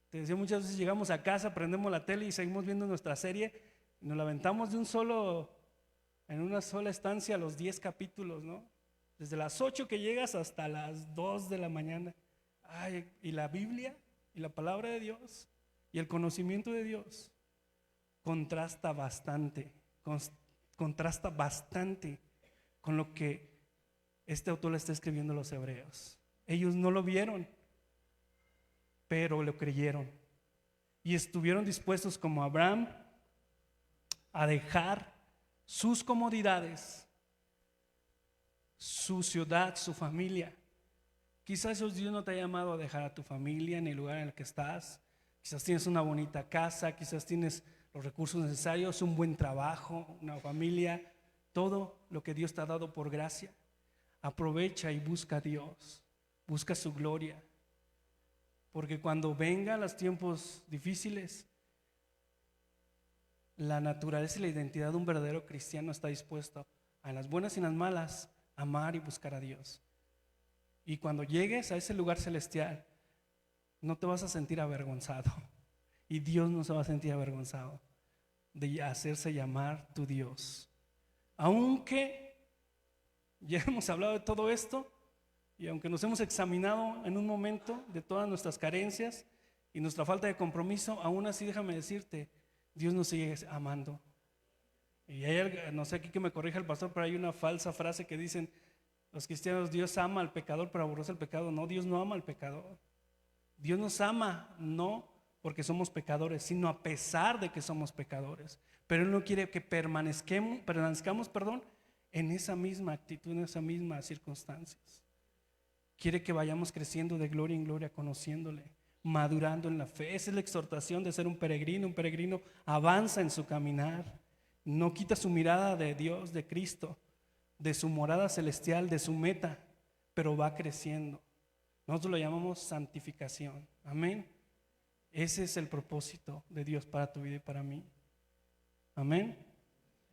Te decía, muchas veces llegamos a casa, prendemos la tele y seguimos viendo nuestra serie, y nos la aventamos en una sola estancia los 10 capítulos, ¿no? Desde las 8 que llegas hasta las 2 de la mañana. Ay, y la Biblia y la palabra de Dios y el conocimiento de Dios contrasta bastante contrasta bastante con lo que este autor le está escribiendo a los hebreos. Ellos no lo vieron, pero lo creyeron y estuvieron dispuestos, como Abraham, a dejar sus comodidades, su ciudad, su familia. Quizás Dios no te ha llamado a dejar a tu familia en el lugar en el que estás. Quizás tienes una bonita casa, quizás tienes los recursos necesarios, un buen trabajo, una familia, todo lo que Dios te ha dado por gracia. Aprovecha y busca a Dios, busca su gloria, porque cuando vengan los tiempos difíciles, la naturaleza y la identidad de un verdadero cristiano está dispuesto a, en las buenas y en las malas, amar y buscar a Dios. Y cuando llegues a ese lugar celestial, no te vas a sentir avergonzado, y Dios no se va a sentir avergonzado de hacerse llamar tu Dios. Aunque ya hemos hablado de todo esto, y aunque nos hemos examinado en un momento de todas nuestras carencias y nuestra falta de compromiso, aún así déjame decirte, Dios nos sigue amando. Y hay, no sé aquí que me corrija el pastor, pero hay una falsa frase que dicen los cristianos: Dios ama al pecador pero aborrece el pecado. No, Dios no ama al pecador. Dios nos ama no porque somos pecadores, sino a pesar de que somos pecadores. Pero Él no quiere que permanezcamos en esa misma actitud, en esas mismas circunstancias. Quiere que vayamos creciendo de gloria en gloria, conociéndole, madurando en la fe. Esa es la exhortación de ser un peregrino. Un peregrino avanza en su caminar, no quita su mirada de Dios, de Cristo, de su morada celestial, de su meta, pero va creciendo. Nosotros lo llamamos santificación. Amén. Ese es el propósito de Dios para tu vida y para mí. Amén.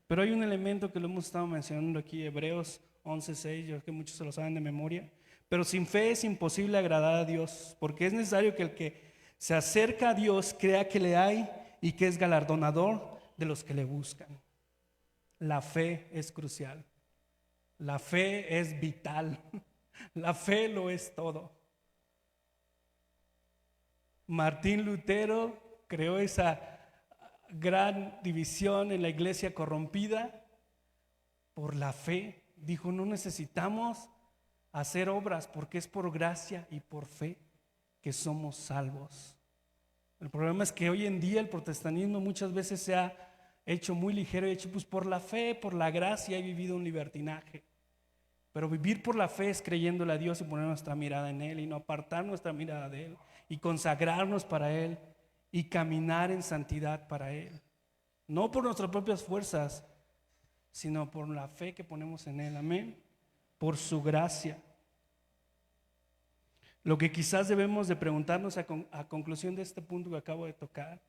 Pero hay un elemento que lo hemos estado mencionando aquí, Hebreos 11:6, yo creo que muchos se lo saben de memoria. Pero sin fe es imposible agradar a Dios, porque es necesario que el que se acerca a Dios crea que le hay y que es galardonador de los que le buscan. La fe es crucial. La fe es vital. La fe lo es todo. Martín Lutero creó esa gran división en la iglesia corrompida por la fe. Dijo: no necesitamos hacer obras, porque es por gracia y por fe que somos salvos. El problema es que hoy en día el protestantismo muchas veces se ha hecho muy ligero y hecho pues por la fe, por la gracia, he vivido un libertinaje. Pero vivir por la fe es creyéndole a Dios y poner nuestra mirada en Él y no apartar nuestra mirada de Él y consagrarnos para Él y caminar en santidad para Él. No por nuestras propias fuerzas, sino por la fe que ponemos en Él. Amén. Por su gracia. Lo que quizás debemos de preguntarnos a conclusión de este punto que acabo de tocar,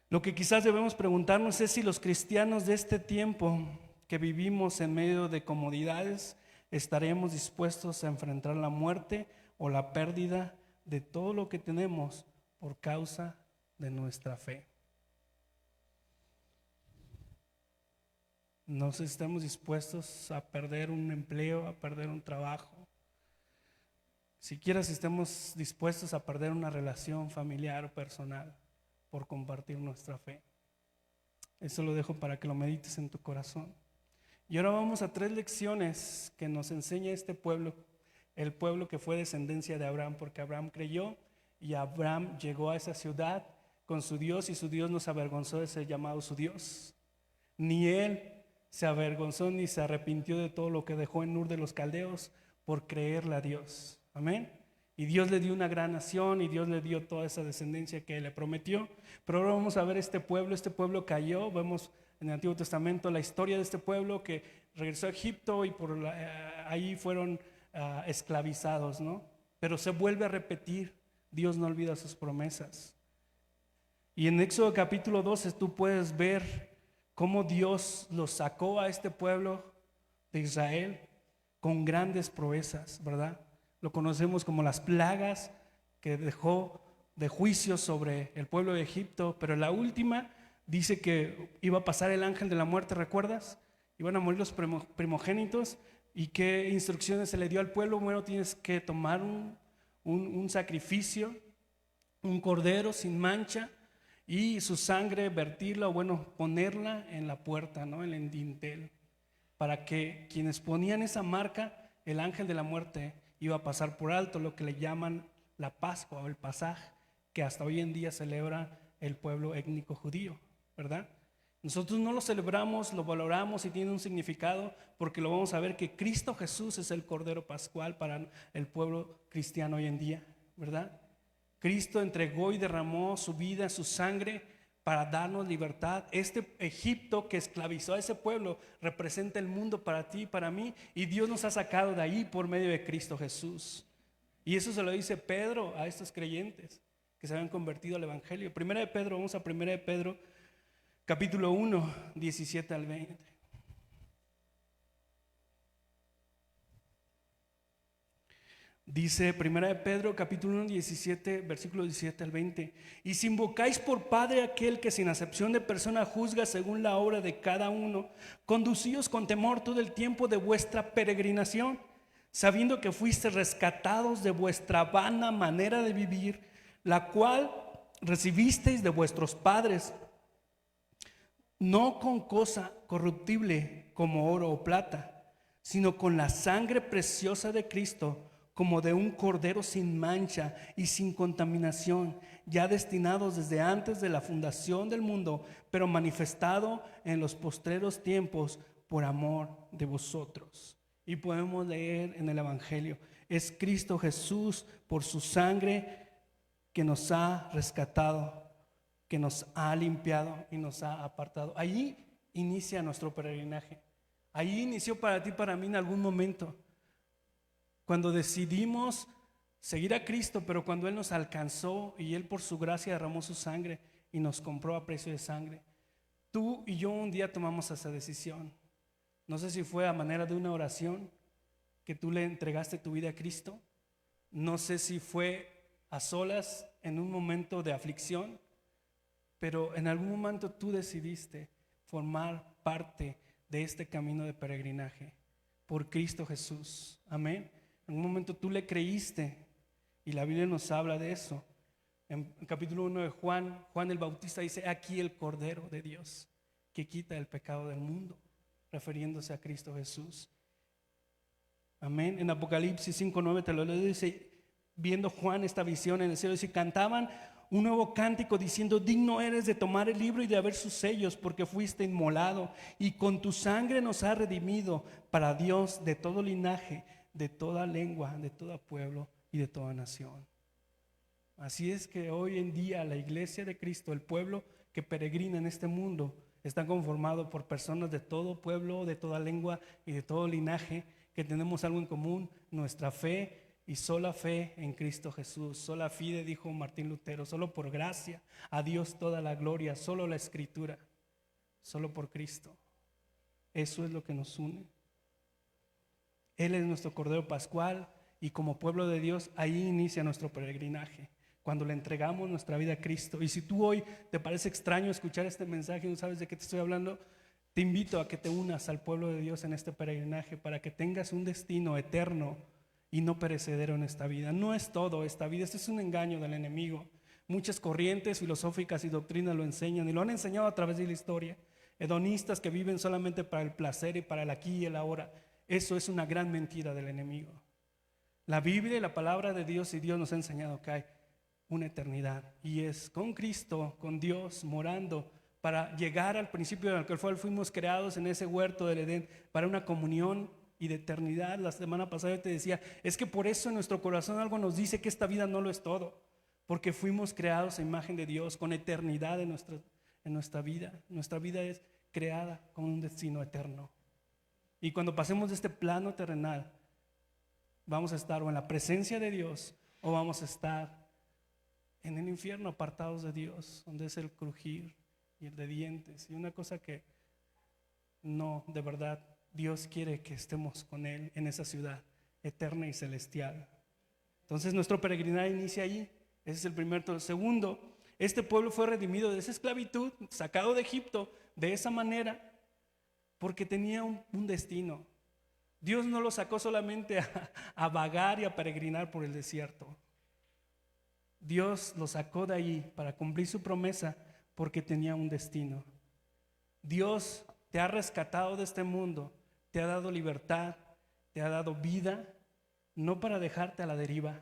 lo que quizás debemos preguntarnos es si los cristianos de este tiempo que vivimos en medio de comodidades estaremos dispuestos a enfrentar la muerte o la pérdida de todo lo que tenemos por causa de nuestra fe. No sé si estamos dispuestos a perder un empleo, a perder un trabajo, siquiera si estemos dispuestos a perder una relación familiar o personal por compartir nuestra fe. Eso lo dejo para que lo medites en tu corazón. Y ahora vamos a 3 lecciones que nos enseña este pueblo, el pueblo que fue descendencia de Abraham, porque Abraham creyó y Abraham llegó a esa ciudad con su Dios y su Dios no se avergonzó de ser llamado su Dios. Ni él se avergonzó ni se arrepintió de todo lo que dejó en Ur de los Caldeos por creerle a Dios. Amén. Y Dios le dio una gran nación y Dios le dio toda esa descendencia que le prometió. Pero ahora vamos a ver este pueblo cayó. Vemos en el Antiguo Testamento la historia de este pueblo que regresó a Egipto y ahí fueron esclavizados, ¿no? Pero se vuelve a repetir, Dios no olvida sus promesas. Y en Éxodo capítulo 12 tú puedes ver cómo Dios los sacó a este pueblo de Israel con grandes proezas, ¿verdad? Lo conocemos como las plagas que dejó de juicio sobre el pueblo de Egipto, pero la última dice que iba a pasar el ángel de la muerte, ¿recuerdas? Iban a morir los primogénitos. ¿Y qué instrucciones se le dio al pueblo? Bueno, tienes que tomar un sacrificio, un cordero sin mancha, y su sangre vertirla, o bueno, ponerla en la puerta, ¿no? En el dintel, para que quienes ponían esa marca, el ángel de la muerte iba a pasar por alto, lo que le llaman la Pascua o el Pasaj, que hasta hoy en día celebra el pueblo étnico judío, ¿verdad? Nosotros no lo celebramos, lo valoramos y tiene un significado, porque lo vamos a ver que Cristo Jesús es el Cordero Pascual para el pueblo cristiano hoy en día, ¿verdad? Cristo entregó y derramó su vida, su sangre para darnos libertad. Este Egipto que esclavizó a ese pueblo representa el mundo para ti y para mí, y Dios nos ha sacado de ahí por medio de Cristo Jesús. Y eso se lo dice Pedro a estos creyentes que se habían convertido al Evangelio. Primera de Pedro, vamos a Primera de Pedro, capítulo 1, 17 al 20. Dice Primera de Pedro, capítulo 1, 17, versículo 17 al 20. Y si invocáis por Padre aquel que sin acepción de persona juzga según la obra de cada uno, conducíos con temor todo el tiempo de vuestra peregrinación, sabiendo que fuisteis rescatados de vuestra vana manera de vivir, la cual recibisteis de vuestros padres, no con cosa corruptible como oro o plata, sino con la sangre preciosa de Cristo, como de un cordero sin mancha y sin contaminación, ya destinados desde antes de la fundación del mundo, pero manifestado en los postreros tiempos por amor de vosotros. Y podemos leer en el Evangelio, es Cristo Jesús por su sangre que nos ha rescatado, que nos ha limpiado y nos ha apartado. Allí inicia nuestro peregrinaje. Allí inició para ti y para mí en algún momento, cuando decidimos seguir a Cristo, pero cuando Él nos alcanzó y Él por su gracia derramó su sangre y nos compró a precio de sangre. Tú y yo un día tomamos esa decisión. No sé si fue a manera de una oración que tú le entregaste tu vida a Cristo. No sé si fue a solas en un momento de aflicción, pero en algún momento tú decidiste formar parte de este camino de peregrinaje por Cristo Jesús. Amén. En un momento tú le creíste y la Biblia nos habla de eso. En el capítulo 1 de Juan, Juan el Bautista dice: aquí el Cordero de Dios que quita el pecado del mundo, refiriéndose a Cristo Jesús. Amén. En Apocalipsis 5:9 te lo leo, dice, viendo Juan esta visión en el cielo, dice: cantaban un nuevo cántico diciendo: digno eres de tomar el libro y de abrir sus sellos, porque fuiste inmolado y con tu sangre nos has redimido para Dios de todo linaje, de toda lengua, de todo pueblo y de toda nación. Así es que hoy en día la iglesia de Cristo, el pueblo que peregrina en este mundo, está conformado por personas de todo pueblo, de toda lengua y de todo linaje, que tenemos algo en común: nuestra fe y sola fe en Cristo Jesús. Sola fide, dijo Martín Lutero, solo por gracia, a Dios toda la gloria, solo la Escritura, solo por Cristo. Eso es lo que nos une. Él es nuestro Cordero Pascual y como pueblo de Dios ahí inicia nuestro peregrinaje, cuando le entregamos nuestra vida a Cristo. Y si tú hoy te parece extraño escuchar este mensaje y no sabes de qué te estoy hablando, te invito a que te unas al pueblo de Dios en este peregrinaje para que tengas un destino eterno y no perecedero en esta vida. No es todo esta vida, este es un engaño del enemigo. Muchas corrientes filosóficas y doctrinas lo enseñan y lo han enseñado a través de la historia. Hedonistas que viven solamente para el placer y para el aquí y el ahora. Eso es una gran mentira del enemigo. La Biblia y la palabra de Dios y Dios nos ha enseñado que hay una eternidad y es con Cristo, con Dios morando, para llegar al principio en el que fuimos creados en ese huerto del Edén, para una comunión y de eternidad. La semana pasada yo te decía, es que por eso en nuestro corazón algo nos dice que esta vida no lo es todo, porque fuimos creados a imagen de Dios, con eternidad en nuestra vida. Nuestra vida es creada con un destino eterno. Y cuando pasemos de este plano terrenal, vamos a estar o en la presencia de Dios o vamos a estar en el infierno, apartados de Dios, donde es el crujir y el de dientes. Y una cosa que no, de verdad, Dios quiere que estemos con Él en esa ciudad eterna y celestial. Entonces nuestro peregrinaje inicia ahí. Ese es el primer. Segundo, este pueblo fue redimido de esa esclavitud, sacado de Egipto de esa manera, porque tenía un destino. Dios no lo sacó solamente a vagar y a peregrinar por el desierto. Dios lo sacó de ahí para cumplir su promesa, porque tenía un destino. Dios te ha rescatado de este mundo, te ha dado libertad, te ha dado vida, no para dejarte a la deriva.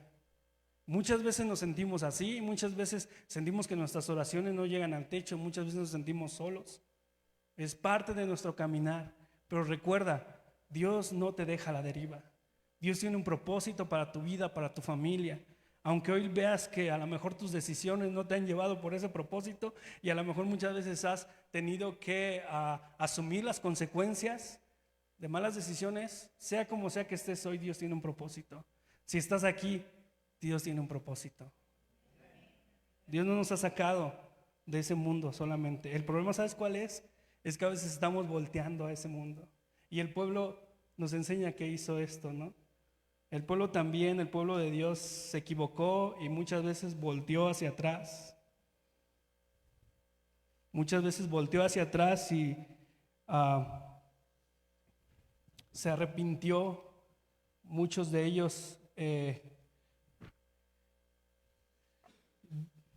Muchas veces nos sentimos así, muchas veces sentimos que nuestras oraciones no llegan al techo, muchas veces nos sentimos solos. Es parte de nuestro caminar, pero recuerda, Dios no te deja a la deriva. Dios tiene un propósito para tu vida, para tu familia. Aunque hoy veas que a lo mejor tus decisiones no te han llevado por ese propósito y a lo mejor muchas veces has tenido que asumir las consecuencias de malas decisiones, sea como sea que estés hoy, Dios tiene un propósito. Si estás aquí, Dios tiene un propósito. Dios no nos ha sacado de ese mundo solamente. El problema, ¿sabes cuál es? Es que a veces estamos volteando a ese mundo. Y el pueblo nos enseña que hizo esto, ¿no? El pueblo también, el pueblo de Dios se equivocó y muchas veces volteó hacia atrás. Muchas veces volteó hacia atrás y se arrepintió. Muchos de ellos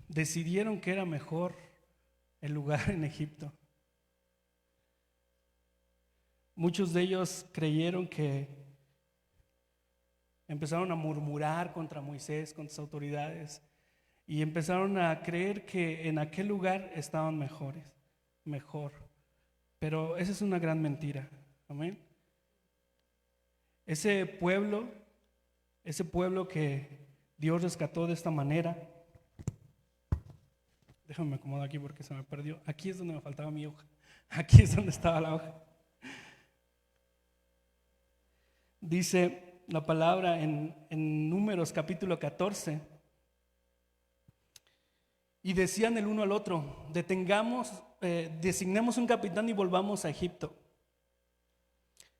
decidieron que era mejor el lugar en Egipto. Muchos de ellos creyeron empezaron a murmurar contra Moisés, contra sus autoridades, y empezaron a creer que en aquel lugar estaban mejor. Pero esa es una gran mentira. Amén. Ese pueblo que Dios rescató de esta manera, déjame acomodar aquí porque se me perdió. Aquí es donde me faltaba mi hoja. Aquí es donde estaba la hoja. Dice la palabra en Números capítulo 14. Y decían el uno al otro: designemos un capitán y volvamos a Egipto.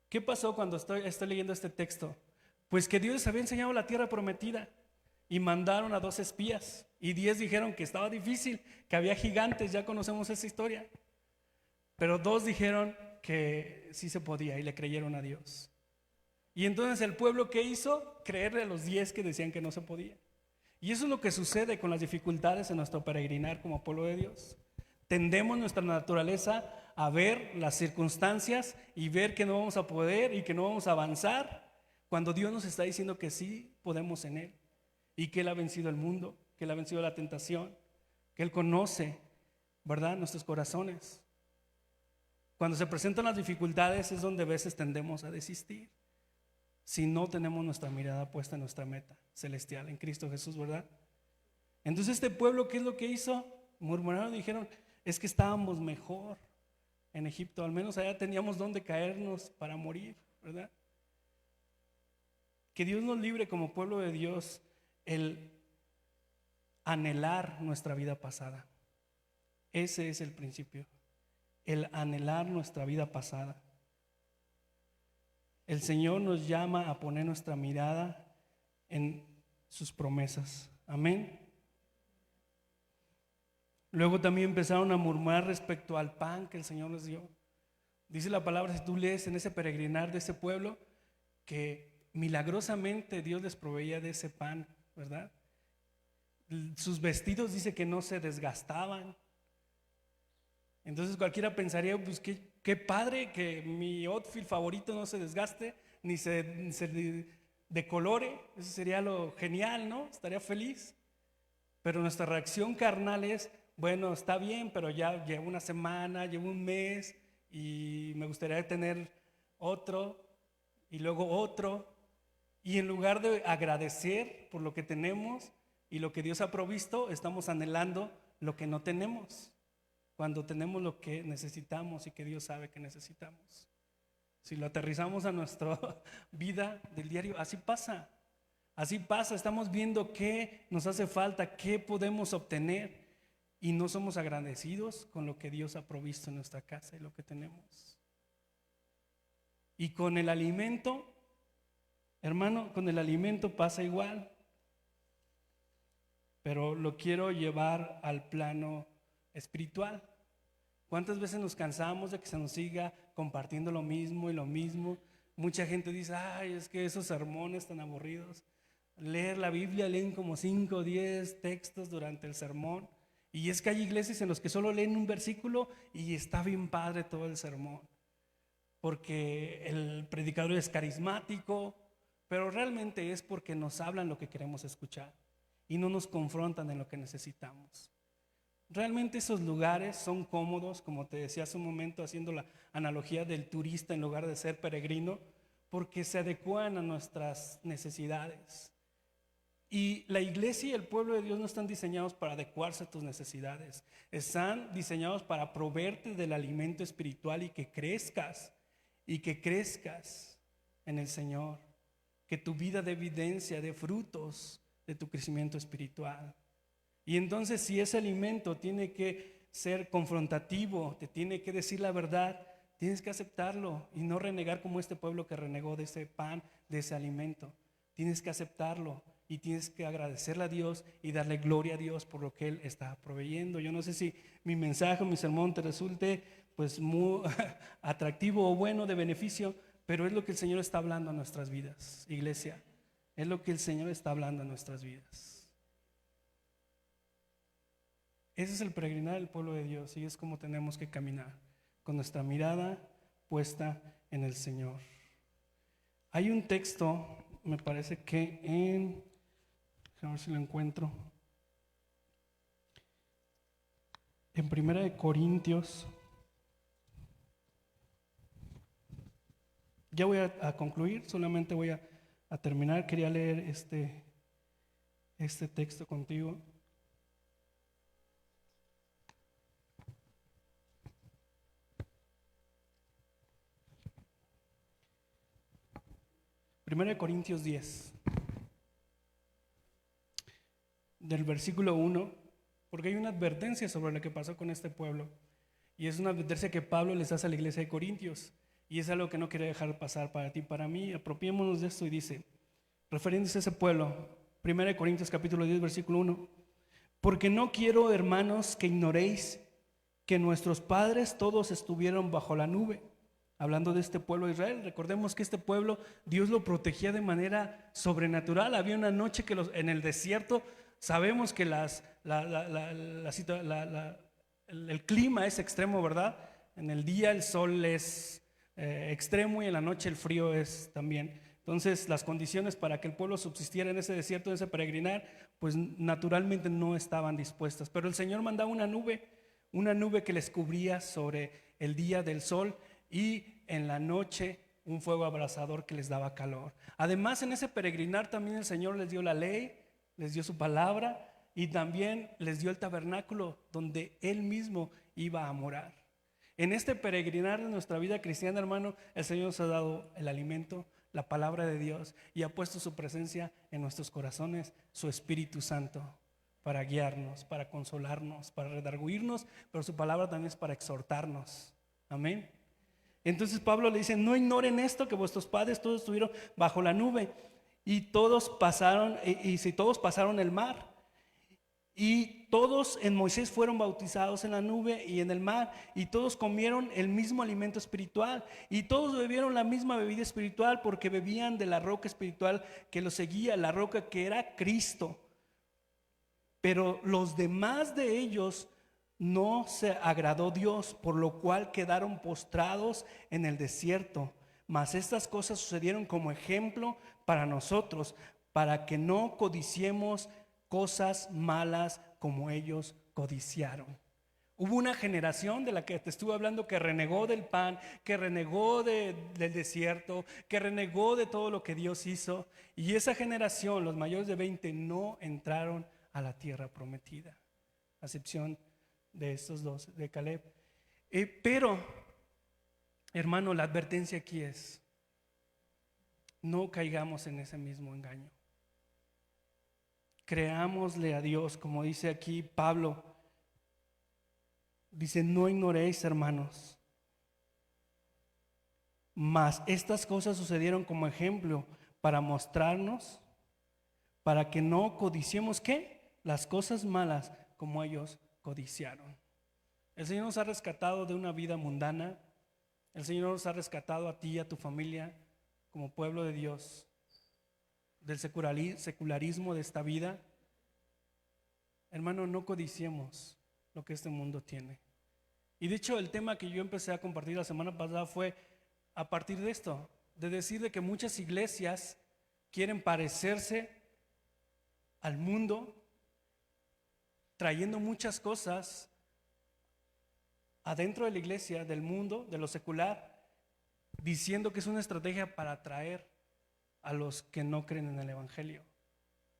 ¿Qué pasó cuando estoy leyendo este texto? Pues que Dios les había enseñado la tierra prometida y mandaron a 2 espías y 10 dijeron que estaba difícil, que había gigantes, ya conocemos esa historia. Pero 2 dijeron que sí se podía y le creyeron a Dios. Y entonces el pueblo, ¿qué hizo? Creerle a los 10 que decían que no se podía. Y eso es lo que sucede con las dificultades en nuestro peregrinar como pueblo de Dios. Tendemos nuestra naturaleza a ver las circunstancias y ver que no vamos a poder y que no vamos a avanzar, cuando Dios nos está diciendo que sí podemos en Él y que Él ha vencido el mundo, que Él ha vencido la tentación, que Él conoce, ¿verdad?, nuestros corazones. Cuando se presentan las dificultades es donde a veces tendemos a desistir, si no tenemos nuestra mirada puesta en nuestra meta celestial, en Cristo Jesús, ¿verdad? Entonces este pueblo, ¿qué es lo que hizo? Murmuraron y dijeron: es que estábamos mejor en Egipto, al menos allá teníamos donde caernos para morir, ¿verdad? Que Dios nos libre como pueblo de Dios el anhelar nuestra vida pasada. Ese es el principio, el anhelar nuestra vida pasada. El Señor nos llama a poner nuestra mirada en sus promesas. Amén. Luego también empezaron a murmurar respecto al pan que el Señor les dio. Dice la palabra, si tú lees en ese peregrinar de ese pueblo, que milagrosamente Dios les proveía de ese pan, ¿verdad? Sus vestidos dice que no se desgastaban. Entonces cualquiera pensaría, pues qué padre que mi outfit favorito no se desgaste, ni se decolore. Eso sería lo genial, ¿no? Estaría feliz. Pero nuestra reacción carnal es: bueno, está bien, pero ya llevo una semana, llevo un mes y me gustaría tener otro y luego otro. Y en lugar de agradecer por lo que tenemos y lo que Dios ha provisto, estamos anhelando lo que no tenemos, cuando tenemos lo que necesitamos y que Dios sabe que necesitamos. Si lo aterrizamos a nuestra vida del diario, así pasa. Así pasa, estamos viendo qué nos hace falta, qué podemos obtener y no somos agradecidos con lo que Dios ha provisto en nuestra casa y lo que tenemos. Y con el alimento, hermano, con el alimento pasa igual, pero lo quiero llevar al plano espiritual. ¿Cuántas veces nos cansamos de que se nos siga compartiendo lo mismo y lo mismo? Mucha gente dice: ay, es que esos sermones tan aburridos. Leer la Biblia, leen como 5 o 10 textos durante el sermón Y es que hay iglesias en las que solo leen un versículo y está bien padre todo el sermón, porque el predicador es carismático, pero realmente es porque nos hablan lo que queremos escuchar y no nos confrontan en lo que necesitamos. Realmente esos lugares son cómodos, como te decía hace un momento, haciendo la analogía del turista en lugar de ser peregrino, porque se adecuan a nuestras necesidades. Y la iglesia y el pueblo de Dios no están diseñados para adecuarse a tus necesidades, están diseñados para proveerte del alimento espiritual y que crezcas en el Señor, que tu vida dé evidencia, de frutos de tu crecimiento espiritual. Y entonces, si ese alimento tiene que ser confrontativo, te tiene que decir la verdad, tienes que aceptarlo y no renegar como este pueblo que renegó de ese pan, de ese alimento. Tienes que aceptarlo y tienes que agradecerle a Dios y darle gloria a Dios por lo que Él está proveyendo. Yo no sé si mi mensaje, mi sermón te resulte pues muy atractivo o bueno, de beneficio, pero es lo que el Señor está hablando a nuestras vidas, iglesia. Es lo que el Señor está hablando a nuestras vidas. Ese es el peregrinar del pueblo de Dios y es como tenemos que caminar, con nuestra mirada puesta en el Señor. Hay un texto, me parece que a ver si lo encuentro, en 1 Corintios. Ya voy a concluir, solamente voy a terminar. Quería leer este texto contigo. Primero de Corintios 10, del versículo 1, porque hay una advertencia sobre lo que pasó con este pueblo. Y es una advertencia que Pablo les hace a la iglesia de Corintios. Y es algo que no quiere dejar pasar para ti, para mí. Apropiémonos de esto y dice, refiriéndose a ese pueblo, 1 Corintios capítulo 10, versículo 1, porque no quiero, hermanos, que ignoréis que nuestros padres todos estuvieron bajo la nube. Hablando de este pueblo de Israel, recordemos que este pueblo Dios lo protegía de manera sobrenatural. Había una noche que en el desierto, sabemos que el clima es extremo, ¿verdad? En el día el sol es extremo y en la noche el frío es también. Entonces las condiciones para que el pueblo subsistiera en ese desierto, en ese peregrinar, pues naturalmente no estaban dispuestas. Pero el Señor mandaba una nube que les cubría sobre el día del sol y en la noche un fuego abrasador que les daba calor. Además, en ese peregrinar también el Señor les dio la ley, les dio su palabra y también les dio el tabernáculo donde Él mismo iba a morar. En este peregrinar de nuestra vida cristiana, hermano, el Señor nos ha dado el alimento, la palabra de Dios, y ha puesto su presencia en nuestros corazones, su Espíritu Santo, para guiarnos, para consolarnos, para redarguirnos, pero su palabra también es para exhortarnos. Amén. Entonces Pablo le dice, no ignoren esto, que vuestros padres todos estuvieron bajo la nube y todos pasaron, y si todos pasaron el mar, y todos en Moisés fueron bautizados en la nube y en el mar, y todos comieron el mismo alimento espiritual, y todos bebieron la misma bebida espiritual, porque bebían de la roca espiritual que los seguía, la roca que era Cristo. Pero los demás de ellos no se agradó Dios, por lo cual quedaron postrados en el desierto. Mas estas cosas sucedieron como ejemplo para nosotros, para que no codiciemos cosas malas como ellos codiciaron. Hubo una generación de la que te estuve hablando que renegó del pan, que renegó del desierto, que renegó de todo lo que Dios hizo. Y esa generación, los mayores de 20, no entraron a la tierra prometida, a excepción de estos dos, de Caleb. Pero, hermano, la advertencia aquí es, no caigamos en ese mismo engaño. Creámosle a Dios, como dice aquí Pablo. Dice, no ignoréis, hermanos, mas estas cosas sucedieron como ejemplo para mostrarnos, para que no codiciemos, ¿qué? Las cosas malas como ellos codiciaron. El Señor nos ha rescatado de una vida mundana. El Señor nos ha rescatado a ti y a tu familia como pueblo de Dios del secularismo de esta vida. Hermano, no codiciemos lo que este mundo tiene. Y de hecho el tema que yo empecé a compartir la semana pasada fue a partir de esto, de decir de que muchas iglesias quieren parecerse al mundo, trayendo muchas cosas adentro de la iglesia, del mundo, de lo secular, diciendo que es una estrategia para atraer a los que no creen en el Evangelio.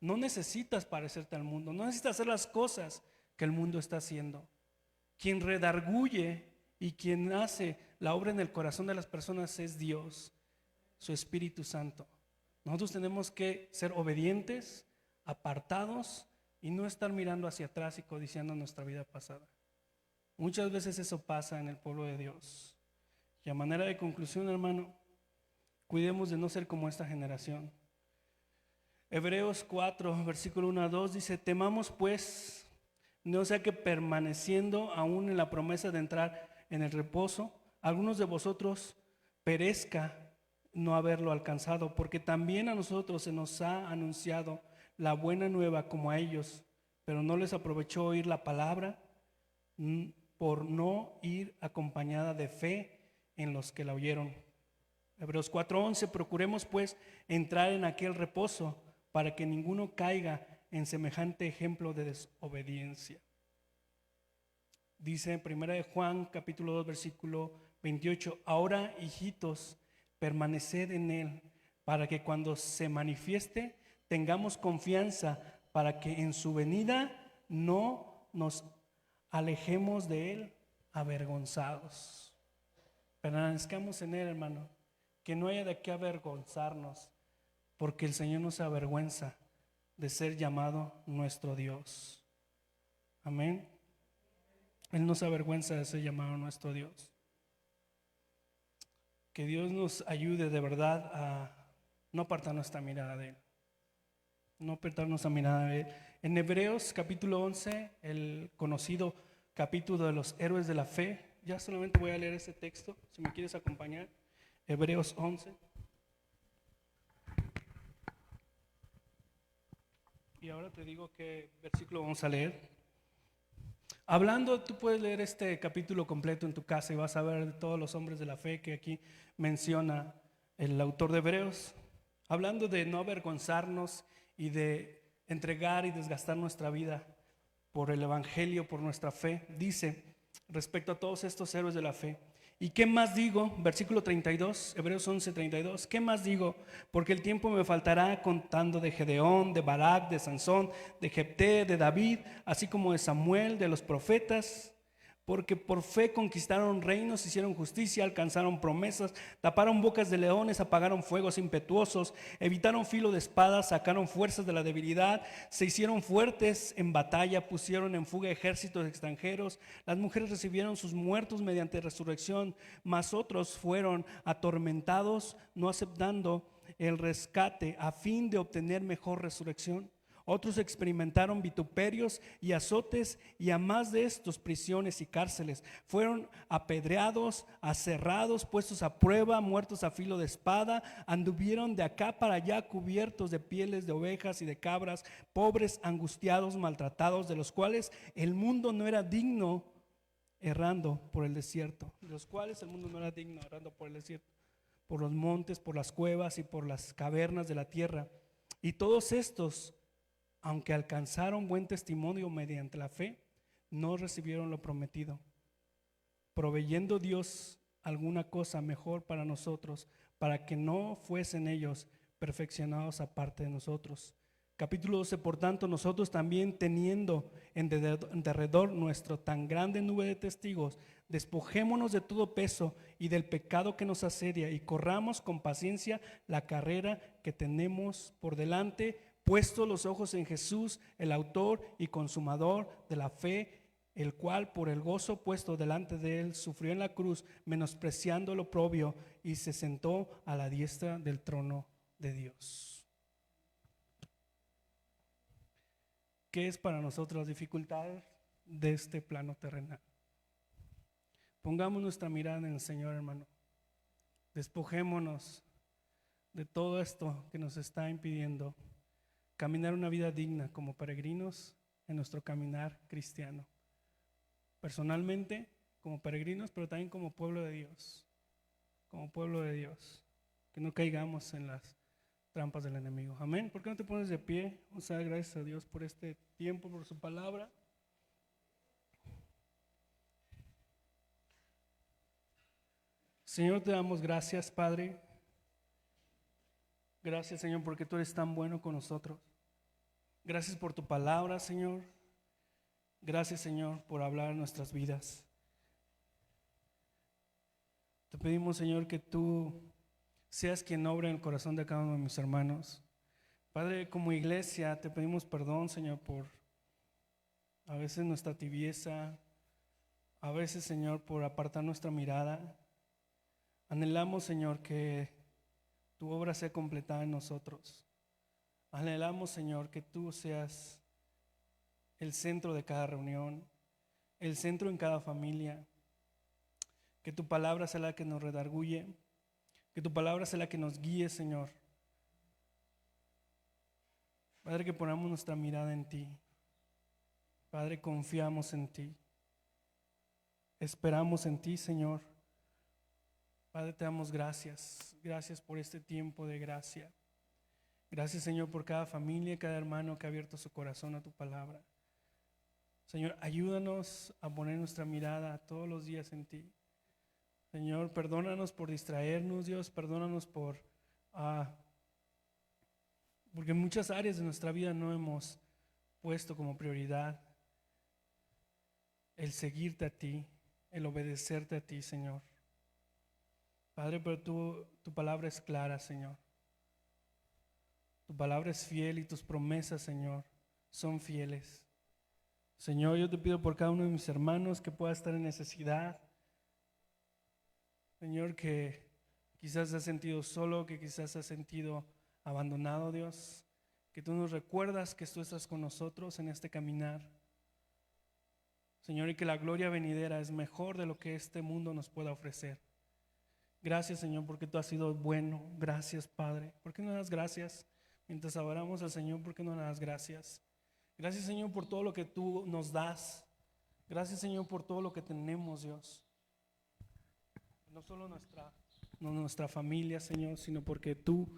No necesitas parecerte al mundo, no necesitas hacer las cosas que el mundo está haciendo. Quien redarguye y quien hace la obra en el corazón de las personas es Dios, su Espíritu Santo. Nosotros tenemos que ser obedientes, apartados y no estar mirando hacia atrás y codiciando nuestra vida pasada. Muchas veces eso pasa en el pueblo de Dios. Y a manera de conclusión, hermano, cuidemos de no ser como esta generación. Hebreos 4, versículo 1 a 2 dice: temamos pues, no sea que permaneciendo aún en la promesa de entrar en el reposo, algunos de vosotros perezca no haberlo alcanzado, porque también a nosotros se nos ha anunciado la buena nueva como a ellos, pero no les aprovechó oír la palabra por no ir acompañada de fe en los que la oyeron. Hebreos 4:11: procuremos pues entrar en aquel reposo, para que ninguno caiga en semejante ejemplo de desobediencia. Dice en 1 de Juan capítulo 2 versículo 28: ahora, hijitos, permaneced en él, para que cuando se manifieste tengamos confianza, para que en su venida no nos alejemos de él avergonzados. Permanezcamos en él, hermano, que no haya de qué avergonzarnos, porque el Señor no se avergüenza de ser llamado nuestro Dios. Amén. Él no se avergüenza de ser llamado nuestro Dios. Que Dios nos ayude de verdad a no apartar nuestra mirada de Él. No apartar nuestra mirada de Él. En Hebreos capítulo 11, el conocido capítulo de los héroes de la fe, ya solamente voy a leer ese texto, si me quieres acompañar. Hebreos 11. Y ahora te digo qué versículo vamos a leer. Hablando, tú puedes leer este capítulo completo en tu casa y vas a ver todos los hombres de la fe que aquí menciona el autor de Hebreos. Hablando de no avergonzarnos y de entregar y desgastar nuestra vida por el Evangelio, por nuestra fe, dice respecto a todos estos héroes de la fe: ¿y qué más digo? Versículo 32, Hebreos 11, 32. ¿Qué más digo? Porque el tiempo me faltará contando de Gedeón, de Barak, de Sansón, de Jefté, de David, así como de Samuel, de los profetas. Porque por fe conquistaron reinos, hicieron justicia, alcanzaron promesas, taparon bocas de leones, apagaron fuegos impetuosos, evitaron filo de espadas, sacaron fuerzas de la debilidad, se hicieron fuertes en batalla, pusieron en fuga ejércitos extranjeros. Las mujeres recibieron sus muertos mediante resurrección, mas otros fueron atormentados, no aceptando el rescate a fin de obtener mejor resurrección. Otros experimentaron vituperios y azotes, y a más de estos prisiones y cárceles. Fueron apedreados, aserrados, puestos a prueba, muertos a filo de espada. Anduvieron de acá para allá cubiertos de pieles de ovejas y de cabras, pobres, angustiados, maltratados, de los cuales el mundo no era digno, errando por el desierto. De los cuales el mundo no era digno, errando por el desierto, por los montes, por las cuevas y por las cavernas de la tierra. Y todos estos, aunque alcanzaron buen testimonio mediante la fe, no recibieron lo prometido, proveyendo Dios alguna cosa mejor para nosotros, para que no fuesen ellos perfeccionados aparte de nosotros. Capítulo 12. Por tanto, nosotros también, teniendo en derredor nuestro tan grande nube de testigos, despojémonos de todo peso y del pecado que nos asedia, y corramos con paciencia la carrera que tenemos por delante, puesto los ojos en Jesús, el autor y consumador de la fe, el cual por el gozo puesto delante de él sufrió en la cruz, menospreciando el oprobio, y se sentó a la diestra del trono de Dios. ¿Qué es para nosotros las dificultades de este plano terrenal? Pongamos nuestra mirada en el Señor, hermano. Despojémonos de todo esto que nos está impidiendo caminar una vida digna como peregrinos en nuestro caminar cristiano. personalmente, como peregrinos, pero también como pueblo de Dios, como pueblo de Dios, que no caigamos en las trampas del enemigo. Amén. ¿Por qué no te pones de pie? Vamos a dar gracias a Dios por este tiempo, por su palabra. Señor, te damos gracias, Padre. Gracias, Señor, porque tú eres tan bueno con nosotros. Gracias por tu palabra, Señor. Gracias, Señor, por hablar en nuestras vidas. Te pedimos, Señor, que tú seas quien obra en el corazón de cada uno de mis hermanos. Padre, como iglesia, te pedimos perdón, Señor, por a veces nuestra tibieza, a veces, Señor, por apartar nuestra mirada. Anhelamos, Señor, que tu obra sea completada en nosotros. Anhelamos, Señor, que tú seas el centro de cada reunión, el centro en cada familia. Que tu palabra sea la que nos redarguye, que tu palabra sea la que nos guíe, Señor. Padre, que ponamos nuestra mirada en ti. Padre, confiamos en ti. Esperamos en ti, Señor. Padre, te damos gracias. Gracias por este tiempo de gracia. Gracias, Señor, por cada familia, cada hermano que ha abierto su corazón a tu palabra. Señor, ayúdanos a poner nuestra mirada todos los días en ti. Señor, perdónanos por distraernos, Dios, perdónanos porque en muchas áreas de nuestra vida no hemos puesto como prioridad el seguirte a ti, el obedecerte a ti, Señor. Padre, pero tu palabra es clara, Señor. Tu palabra es fiel y tus promesas, Señor, son fieles. Señor, yo te pido por cada uno de mis hermanos que pueda estar en necesidad. Señor, que quizás se ha sentido solo, que quizás se ha sentido abandonado, Dios. Que tú nos recuerdas que tú estás con nosotros en este caminar. Señor, y que la gloria venidera es mejor de lo que este mundo nos pueda ofrecer. Gracias, Señor, porque tú has sido bueno. Gracias, Padre. ¿Por qué no das gracias? Mientras adoramos al Señor, ¿por qué no le das gracias? Gracias, Señor, por todo lo que tú nos das. Gracias, Señor, por todo lo que tenemos, Dios. No solo nuestra familia, Señor, sino porque tú